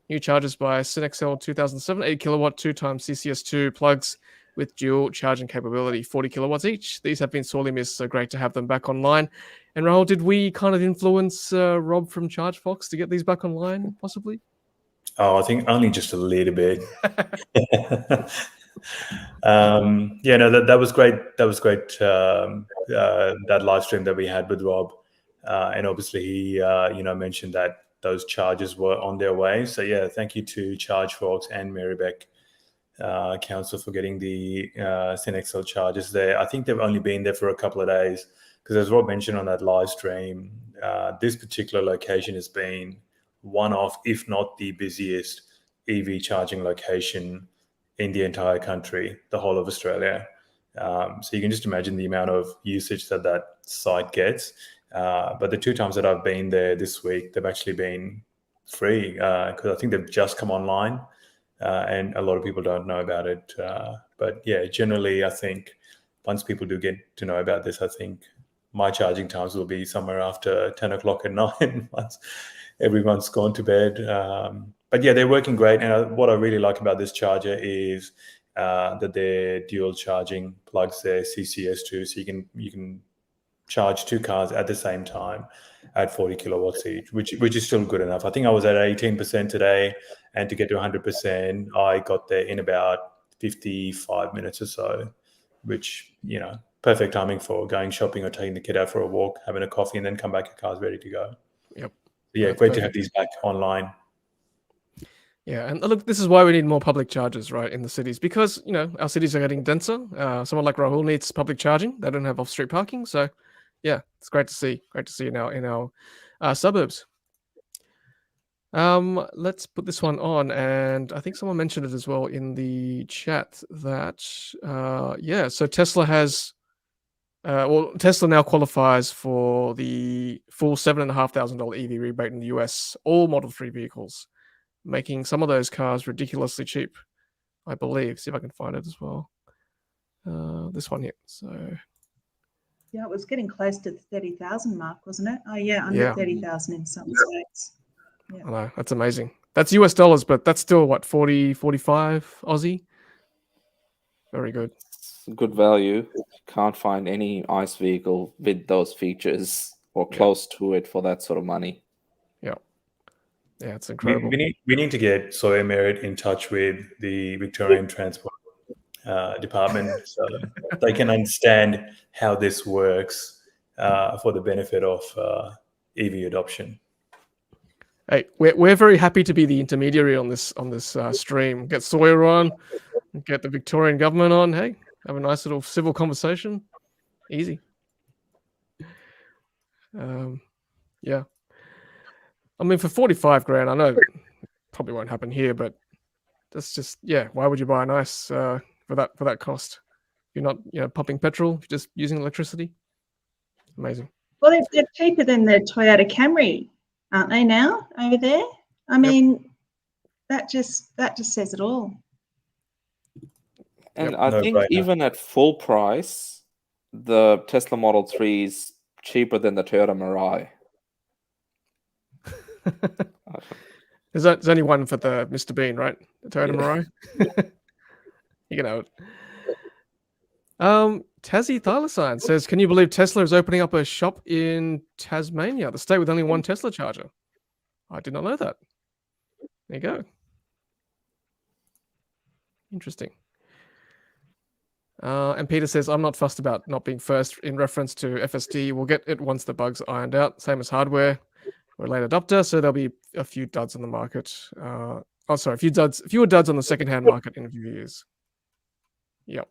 New chargers by Synexcel 2007, 8 kilowatt, 2x CCS2 plugs with dual charging capability, 40 kilowatts each. These have been sorely missed, so great to have them back online. And Rahul, did we kind of influence Rob from ChargeFox to get these back online, possibly? Oh, I think only just a little bit. That was great. That was great. That live stream that we had with Rob, and obviously he, mentioned that those chargers were on their way. So yeah, thank you to ChargeFox and Marybeck Council for getting the Synexcel chargers there. I think they've only been there for a couple of days because, as Rob mentioned on that live stream, this particular location has been one of, if not the busiest EV charging location in the entire country, the whole of Australia. So you can just imagine the amount of usage that site gets. But the 2 times that I've been there this week, they've actually been free because I think they've just come online, and a lot of people don't know about it. But yeah, generally, I think once people do get to know about this, I think my charging times will be somewhere after 10 o'clock at night once everyone's gone to bed. But yeah, they're working great. And what I really like about this charger is that they're dual charging plugs there, CCS2, so you can charge 2 cars at the same time at 40 kilowatts each, which is still good enough. I think I was at 18% today, and to get to 100%, I got there in about 55 minutes or so, which, perfect timing for going shopping or taking the kid out for a walk, having a coffee, and then come back, your car's ready to go. Yep. Yeah, That's great perfect. to have these back online. Yeah, and look, this is why we need more public chargers, right, in the cities, because our cities are getting denser. Someone like Rahul needs public charging. They don't have off-street parking, so yeah, it's great to see. Great to see in our suburbs. Let's put this one on, and I think someone mentioned it as well in the chat that so Tesla has. Tesla now qualifies for the full $7,500 EV rebate in the US, all Model 3 vehicles, making some of those cars ridiculously cheap, I believe. See if I can find it as well. This one here. So Yeah, it was getting close to the 30,000 mark, wasn't it? Oh yeah, under 30,000 in some states. Yeah. I know, that's amazing. That's US dollars, but that's still what, 40, 45 Aussie? Very good. Good value. Can't find any ICE vehicle with those features or close to it for that sort of money. Yeah, it's incredible. We need to get Sawyer Merritt in touch with the Victorian Transport Department so they can understand how this works for the benefit of EV adoption. Hey, we're very happy to be the intermediary on this stream. Get Sawyer on, get the Victorian government on. Hey, have a nice little civil conversation. Easy. Yeah. I mean, for 45 grand, I know probably won't happen here, but that's just, why would you buy an ICE for that cost? You're not, pumping petrol, you're just using electricity. Amazing. Well, they're cheaper than the Toyota Camry, aren't they now over there? I mean, that just says it all. And I think even at full price, the Tesla Model 3 is cheaper than the Toyota Mirai. There's only one for the Mr. Bean, right? The Toyota Mirai. You can have it. Tassie Thylacine says, can you believe Tesla is opening up a shop in Tasmania, the state with only one Tesla charger? I did not know that. There you go. Interesting. And Peter says, I'm not fussed about not being first in reference to FSD. We'll get it once the bug's ironed out. Same as hardware. We're a late adopter, so there'll be a few duds on the market. Fewer duds on the secondhand market in a few years. Yep.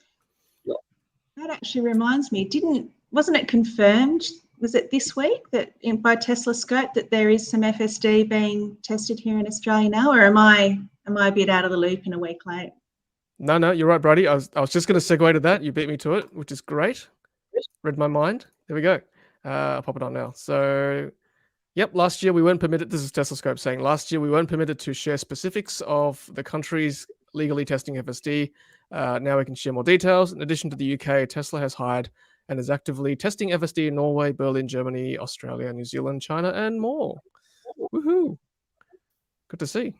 That actually reminds me, wasn't it confirmed, was it this week that by Tesla Scope that there is some FSD being tested here in Australia now, or am I a bit out of the loop in a week late? No, you're right, Brady. I was just going to segue to that. You beat me to it, which is great. Read my mind. There we go. I'll pop it on now. So, yep, last year we weren't permitted, this is Tesla Scope saying, last year we weren't permitted to share specifics of the countries legally testing FSD. Now we can share more details. In addition to the UK, Tesla has hired and is actively testing FSD in Norway, Berlin, Germany, Australia, New Zealand, China, and more. Woohoo. Good to see.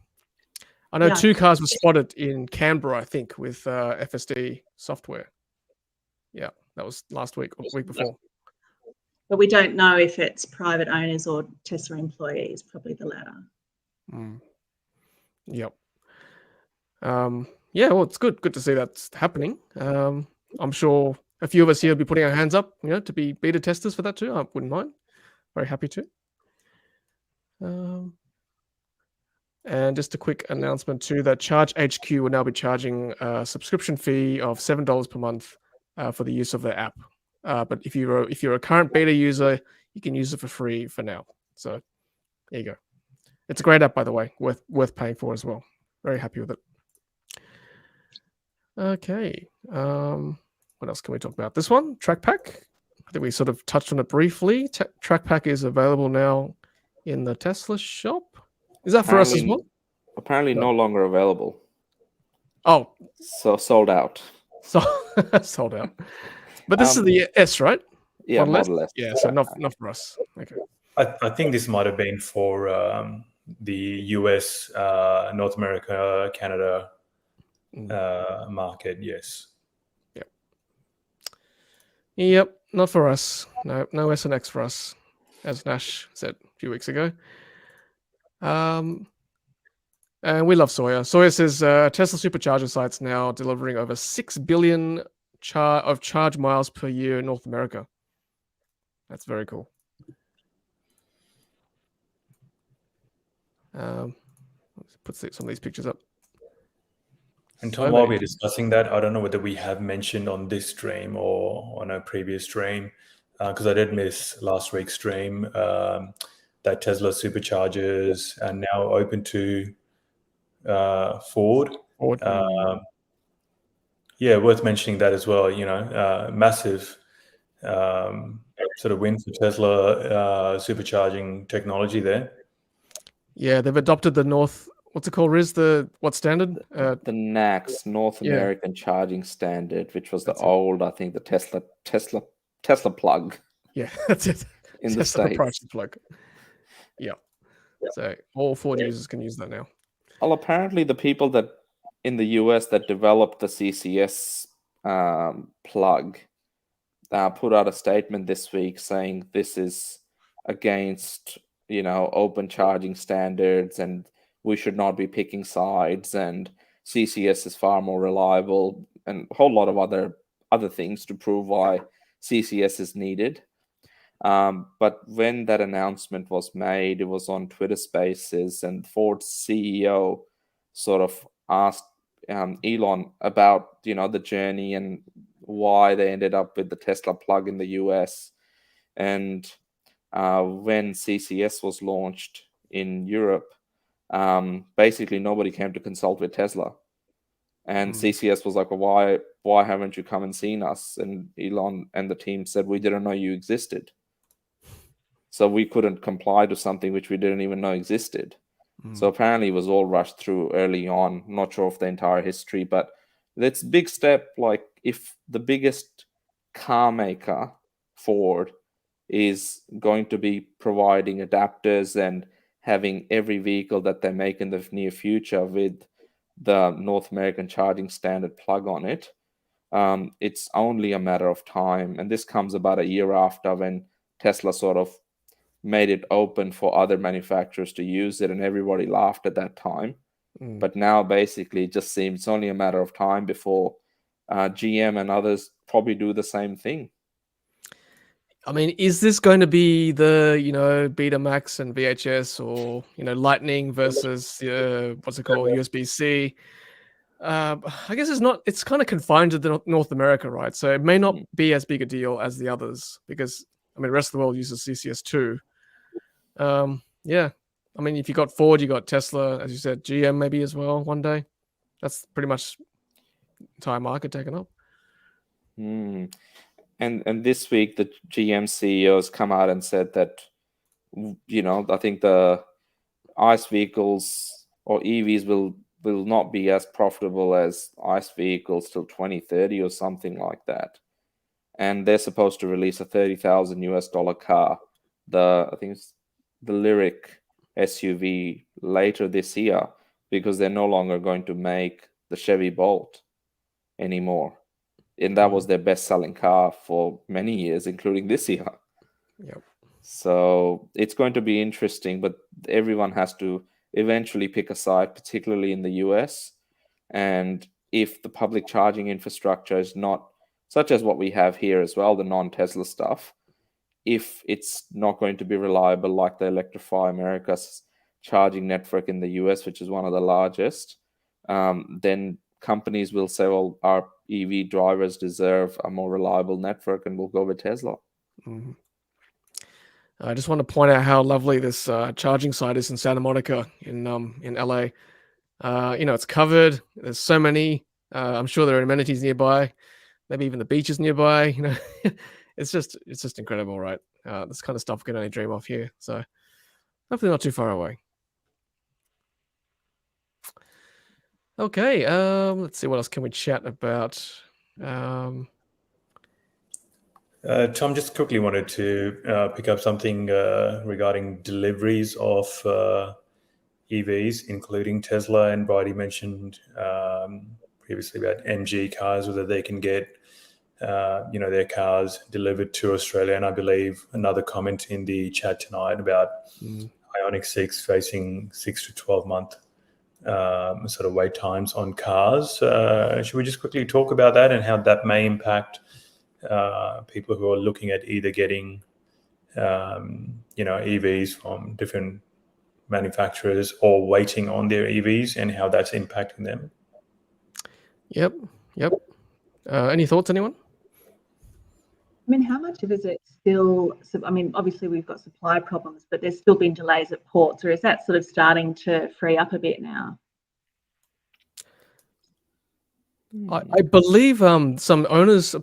I know 2 cars were spotted in Canberra, I think, with FSD software. Yeah, that was last week or week before. But we don't know if it's private owners or Tesla employees, probably the latter. Yep. Well, it's good to see that's happening. I'm sure a few of us here will be putting our hands up, to be beta testers for that too. I wouldn't mind. Very happy to. And just a quick announcement too, that Charge HQ will now be charging a subscription fee of $7 per month for the use of their app. But if you're a current beta user, you can use it for free for now. So there you go. It's a great app, by the way, worth paying for as well. Very happy with it. Okay. What else can we talk about? This one, TrackPack. I think we sort of touched on it briefly. TrackPack is available now in the Tesla shop. Is that for us as well? Apparently No. no longer available. Oh, So sold out. so sold out. But this is the S, right? Yeah, Model S. Yeah, so not for us. Okay. I think this might have been for the US, North America, Canada market. Yes. Yep, not for us. No S and X for us, as Nash said a few weeks ago. And we love Sawyer. Sawyer says Tesla supercharger sites now delivering over 6 billion charge miles per year in North America. That's very cool. Let's put some of these pictures up. And Tom, while we're discussing that, I don't know whether we have mentioned on this stream or on a previous stream, because I did miss last week's stream, that Tesla superchargers are now open to Ford. Yeah, worth mentioning that as well. Massive sort of win for Tesla supercharging technology there. Yeah, they've adopted the what's it called, Riz? What standard? The NACS, North American Charging Standard, which was I think the Tesla plug. Yeah, that's it. In Tesla the States. proprietary plug. Yeah. So all Ford users can use that now. Well, apparently the people that in the US that developed the CCS plug put out a statement this week saying this is against, open charging standards and we should not be picking sides, and CCS is far more reliable, and a whole lot of other things to prove why CCS is needed. But when that announcement was made, it was on Twitter Spaces, and Ford's CEO sort of asked Elon about the journey and why they ended up with the Tesla plug in the US. And when CCS was launched in Europe, basically nobody came to consult with Tesla, and CCS was like, well, why haven't you come and seen us? And Elon and the team said, we didn't know you existed, so we couldn't comply to something which we didn't even know existed. So apparently it was all rushed through early on. Not sure of the entire history, but that's a big step. Like, if the biggest car maker, Ford, is going to be providing adapters and having every vehicle that they make in the near future with the North American charging standard plug on it, it's only a matter of time. And this comes about a year after when Tesla sort of made it open for other manufacturers to use it, and everybody laughed at that time. But now basically it just seems it's only a matter of time before GM and others probably do the same thing. I mean, is this going to be the Betamax and VHS, or Lightning versus what's it called, USB-C? I guess it's not. It's kind of confined to North America, right? So it may not be as big a deal as the others, because the rest of the world uses CCS too. Yeah, if you got Ford, you got Tesla, as you said, GM maybe as well one day. That's pretty much the entire market taken up. And this week, the GM CEO has come out and said that, I think the ICE vehicles or EVs will not be as profitable as ICE vehicles till 2030 or something like that. And they're supposed to release a $30,000 car. I think it's the Lyric SUV later this year, because they're no longer going to make the Chevy Bolt anymore. And that was their best-selling car for many years, including this year. Yep. So it's going to be interesting, but everyone has to eventually pick a side, particularly in the US. And if the public charging infrastructure is not such as what we have here as well, the non-Tesla stuff, if it's not going to be reliable like the Electrify America's charging network in the US, which is one of the largest, then companies will say, well, our EV drivers deserve a more reliable network, and we'll go with Tesla. I just want to point out how lovely this charging site is in Santa Monica in LA. It's covered. There's so many. I'm sure there are amenities nearby. Maybe even the beaches nearby. It's just incredible, right? This kind of stuff we can only dream of here. So hopefully not too far away. Okay. Let's see, what else can we chat about? Tom, just quickly wanted to pick up something regarding deliveries of EVs, including Tesla, and Bridie mentioned previously about MG cars, whether they can get their cars delivered to Australia. And I believe another comment in the chat tonight about Ioniq 6 facing 6 to 12 month sort of wait times on cars. Should we just quickly talk about that and how that may impact people who are looking at either getting EVs from different manufacturers or waiting on their EVs, and how that's impacting them? Yep. Any thoughts, anyone? I mean, how much of it is it still? I mean, obviously we've got supply problems, but there's still been delays at ports, or is that sort of starting to free up a bit now? I believe some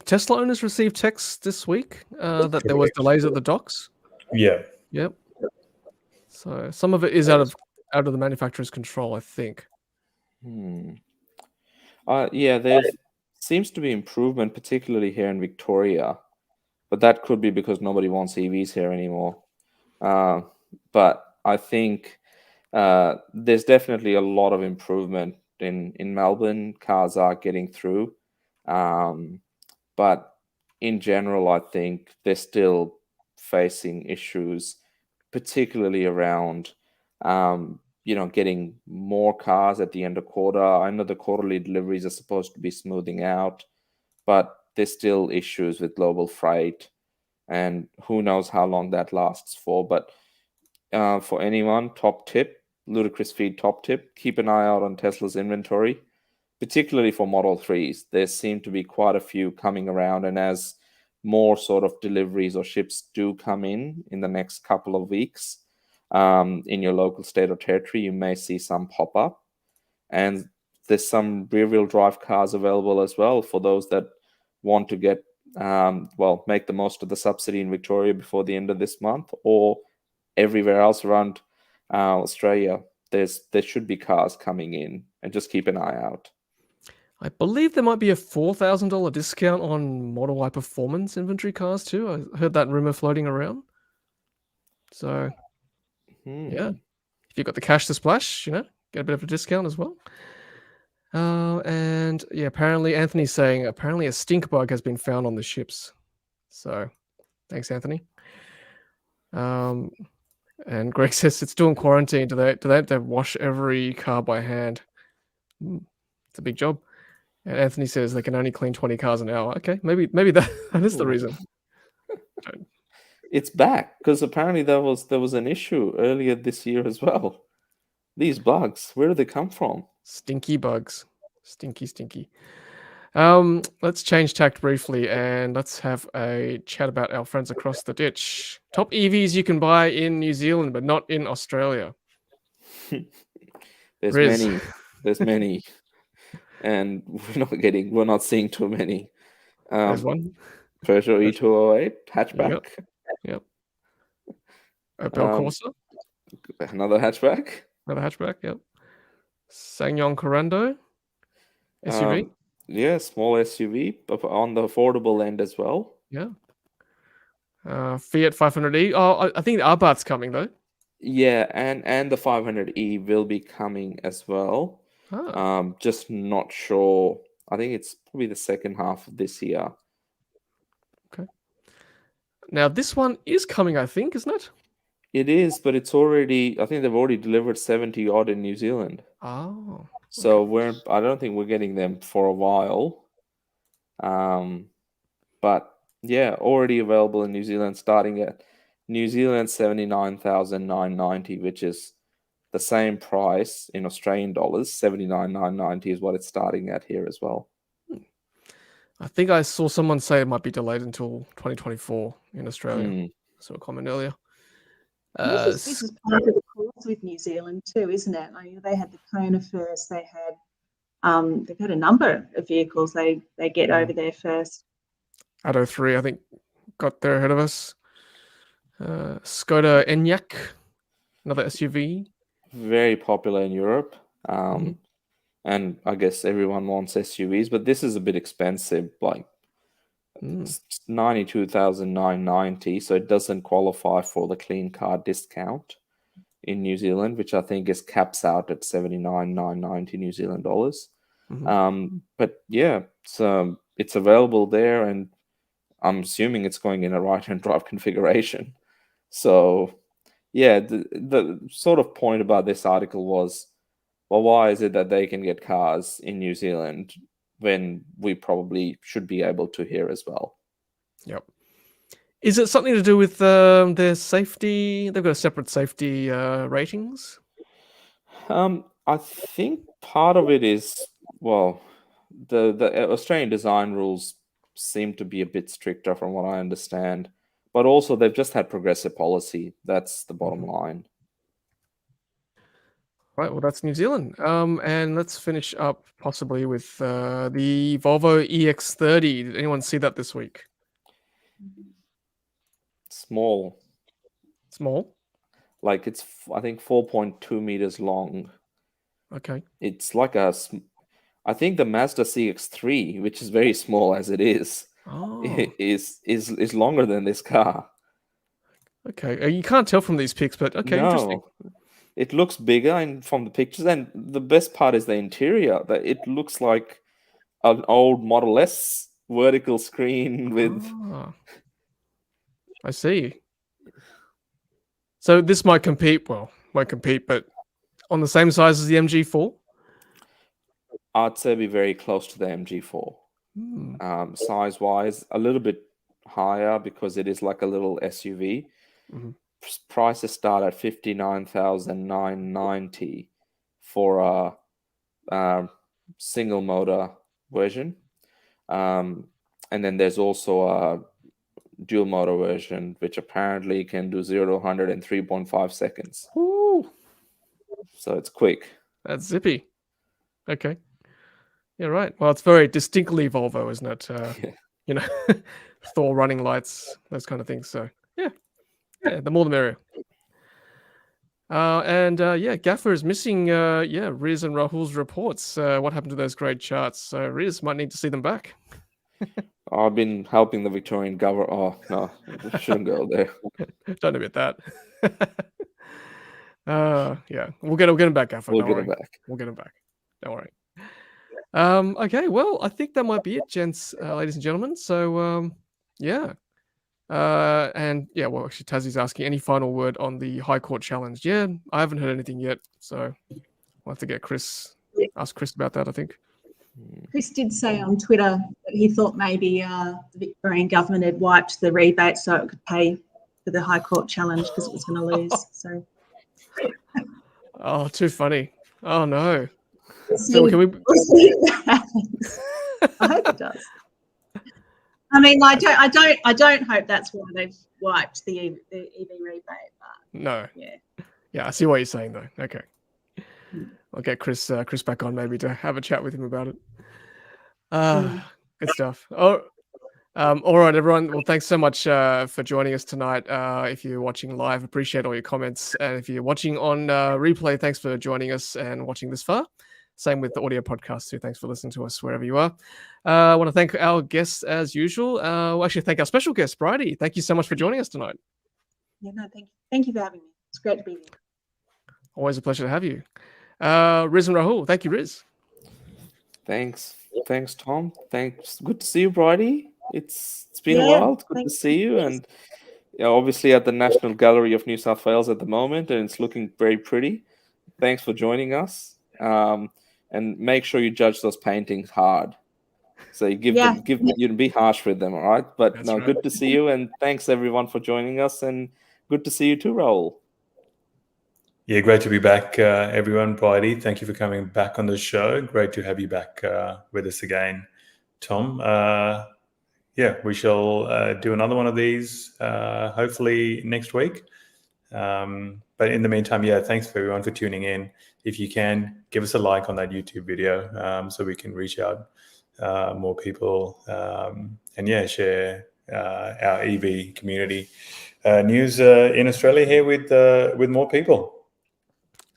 Tesla owners received texts this week that there was delays at the docks. Yeah. Yep. So some of it is out of the manufacturer's control, I think. There seems to be improvement, particularly here in Victoria, but that could be because nobody wants EVs here anymore. But I think there's definitely a lot of improvement in Melbourne. Cars are getting through, but in general, I think they're still facing issues, particularly around getting more cars at the end of quarter. I know the quarterly deliveries are supposed to be smoothing out, but there's still issues with global freight, and who knows how long that lasts for. But for anyone, top tip, Ludicrous Feed top tip, keep an eye out on Tesla's inventory, particularly for Model 3s. There seem to be quite a few coming around, and as more sort of deliveries or ships do come in the next couple of weeks in your local state or territory, you may see some pop up. And there's some rear-wheel drive cars available as well for those that want to get make the most of the subsidy in Victoria before the end of this month, or everywhere else around Australia. There should be cars coming in, and just keep an eye out. I believe there might be a $4,000 discount on Model Y Performance inventory cars too. I heard that rumor floating around. So, yeah, if you've got the cash to splash, get a bit of a discount as well. And yeah, apparently Anthony's saying a stink bug has been found on the ships. So, thanks, Anthony. And Greg says it's still in quarantine. Do they have to wash every car by hand? It's a big job. And Anthony says they can only clean 20 cars an hour. Okay, maybe that is the reason. It's back because apparently there was an issue earlier this year as well. These bugs, where do they come from? Stinky bugs. Stinky. Let's change tact briefly and let's have a chat about our friends across the ditch. Top EVs you can buy in New Zealand, but not in Australia. There's many. And we're not seeing too many. There's one. Peugeot E208 hatchback. Yep. Opel Corsa. Another hatchback. SsangYong Corando. SUV. Small SUV, but on the affordable end as well. Yeah. Fiat 500e. Oh, I think the Abarth's coming though. Yeah, and the 500e will be coming as well. Just not sure. I think it's probably the second half of this year. Okay. Now this one is coming, I think, isn't it? It is, but it's already. I think they've already delivered 70 odd in New Zealand. Oh. Okay. So I don't think we're getting them for a while. But yeah, already available in New Zealand, starting at New Zealand 79,990, which is the same price in Australian dollars. 79,990 is what it's starting at here as well. I think I saw someone say it might be delayed until 2024 in Australia. I saw a comment earlier. This s- is part of the course with New Zealand too, isn't it? Like they had the Kona first. They've had a number of vehicles they get over there first. Atto 3, I think, got there ahead of us. Skoda Enyaq, another SUV. Very popular in Europe. Mhm. And I guess everyone wants SUVs, but this is a bit expensive, like Mm. 92,990, so it doesn't qualify for the clean car discount in New Zealand, which I think is caps out at 79,990 New Zealand dollars. But yeah, it's available there, and I'm assuming it's going in a right-hand drive configuration. So yeah, the sort of point about this article was, well, why is it that they can get cars in New Zealand when we probably should be able to here as well? Yep. Is it something to do with their safety? They've got a separate safety ratings. I think part of it is, well, the Australian design rules seem to be a bit stricter from what I understand, but also they've just had progressive policy. That's the bottom line. Right, well, that's New Zealand. And let's finish up possibly with the Volvo EX30. Did anyone see that this week? Small, Small. like it's I think 4.2 meters long. Okay. It's like I think the Mazda CX-3, which is very small as it is, Oh, is longer than this car. okay. You can't tell from these pics, but okay, interesting. No, it looks bigger from the pictures, and the best part is the interior. That it looks like an old Model S vertical screen with. Ah, I see. So this might compete. Well, won't compete, but on the same size as the MG4. I'd say be very close to the MG4. Size-wise, a little bit higher because it is like a little SUV. Prices start at 59,990 for a single motor version, and then there's also a dual motor version, which apparently can do 0 to 100 in 3.5 seconds. Ooh, So it's quick. that's zippy. Okay. Yeah, right. Well, it's very distinctly Volvo, isn't it? Yeah. You know, Thor running lights, those kind of things. So yeah, the more the merrier. Yeah, Gaffer is missing. Riz and Rahul's reports. What happened to those great charts? So Riz might need to see them back. I've been helping the Victorian government. Oh no, shouldn't go there. Don't admit that. Yeah, we'll get him back, Gaffer. We'll Don't get worry. it back. We'll get him back. Don't worry. Okay, well, I think that might be it, gents, ladies and gentlemen. So, yeah. Well, actually, Tassie's asking any final word on the High Court challenge. Yeah, I haven't heard anything yet, so we'll have to get ask Chris about that, I think. Chris did say on Twitter that he thought maybe the Victorian government had wiped the rebate so it could pay for the High Court challenge because it was going to lose. So, Oh, too funny. Oh no. we'll see if that happens. I hope it does. I mean, I don't hope that's why they've wiped the EV rebate. But No. yeah, I see what you're saying though. Okay. I'll get Chris back on maybe to have a chat with him about it. Good stuff. Oh, all right, everyone. Well, thanks so much for joining us tonight. If you're watching live, appreciate all your comments. And if you're watching on replay, thanks for joining us and watching this far. Same with the audio podcast too. Thanks for listening to us wherever you are. I want to thank our guests as usual. We'll actually thank our special guest, Bridie. Thank you so much for joining us tonight. Yeah, no, thank you for having me. It's great to be here. Always a pleasure to have you. Riz and Rahul. Thank you, Riz. Thanks, Tom. Thanks. Good to see you, Bridie. It's been a while. It's good to see you, and obviously at the National Gallery of New South Wales at the moment, and it's looking very pretty. Thanks for joining us. And make sure you judge those paintings hard. So you you be harsh with them, all right? But That's right. Good to see you, and thanks everyone for joining us, and good to see you too, Rahul. Yeah, great to be back, everyone. Bridie, thank you for coming back on the show. Great to have you back with us again, Tom. We shall do another one of these hopefully next week. But in the meantime, yeah, thanks for everyone for tuning in. If you can, give us a like on that YouTube video so we can reach out more people and yeah, share our EV community news in Australia here with more people.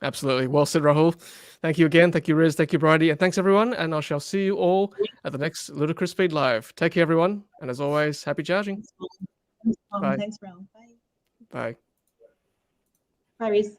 Absolutely. Well said, Rahul. Thank you again. Thank you, Riz. Thank you, Bridie. And thanks, everyone. And I shall see you all at the next Ludicrous Feed Live. Take care, everyone. And as always, happy charging. Thanks, Tom. Bye. Thanks, Rowan. Bye. Bye. Bye, Riz.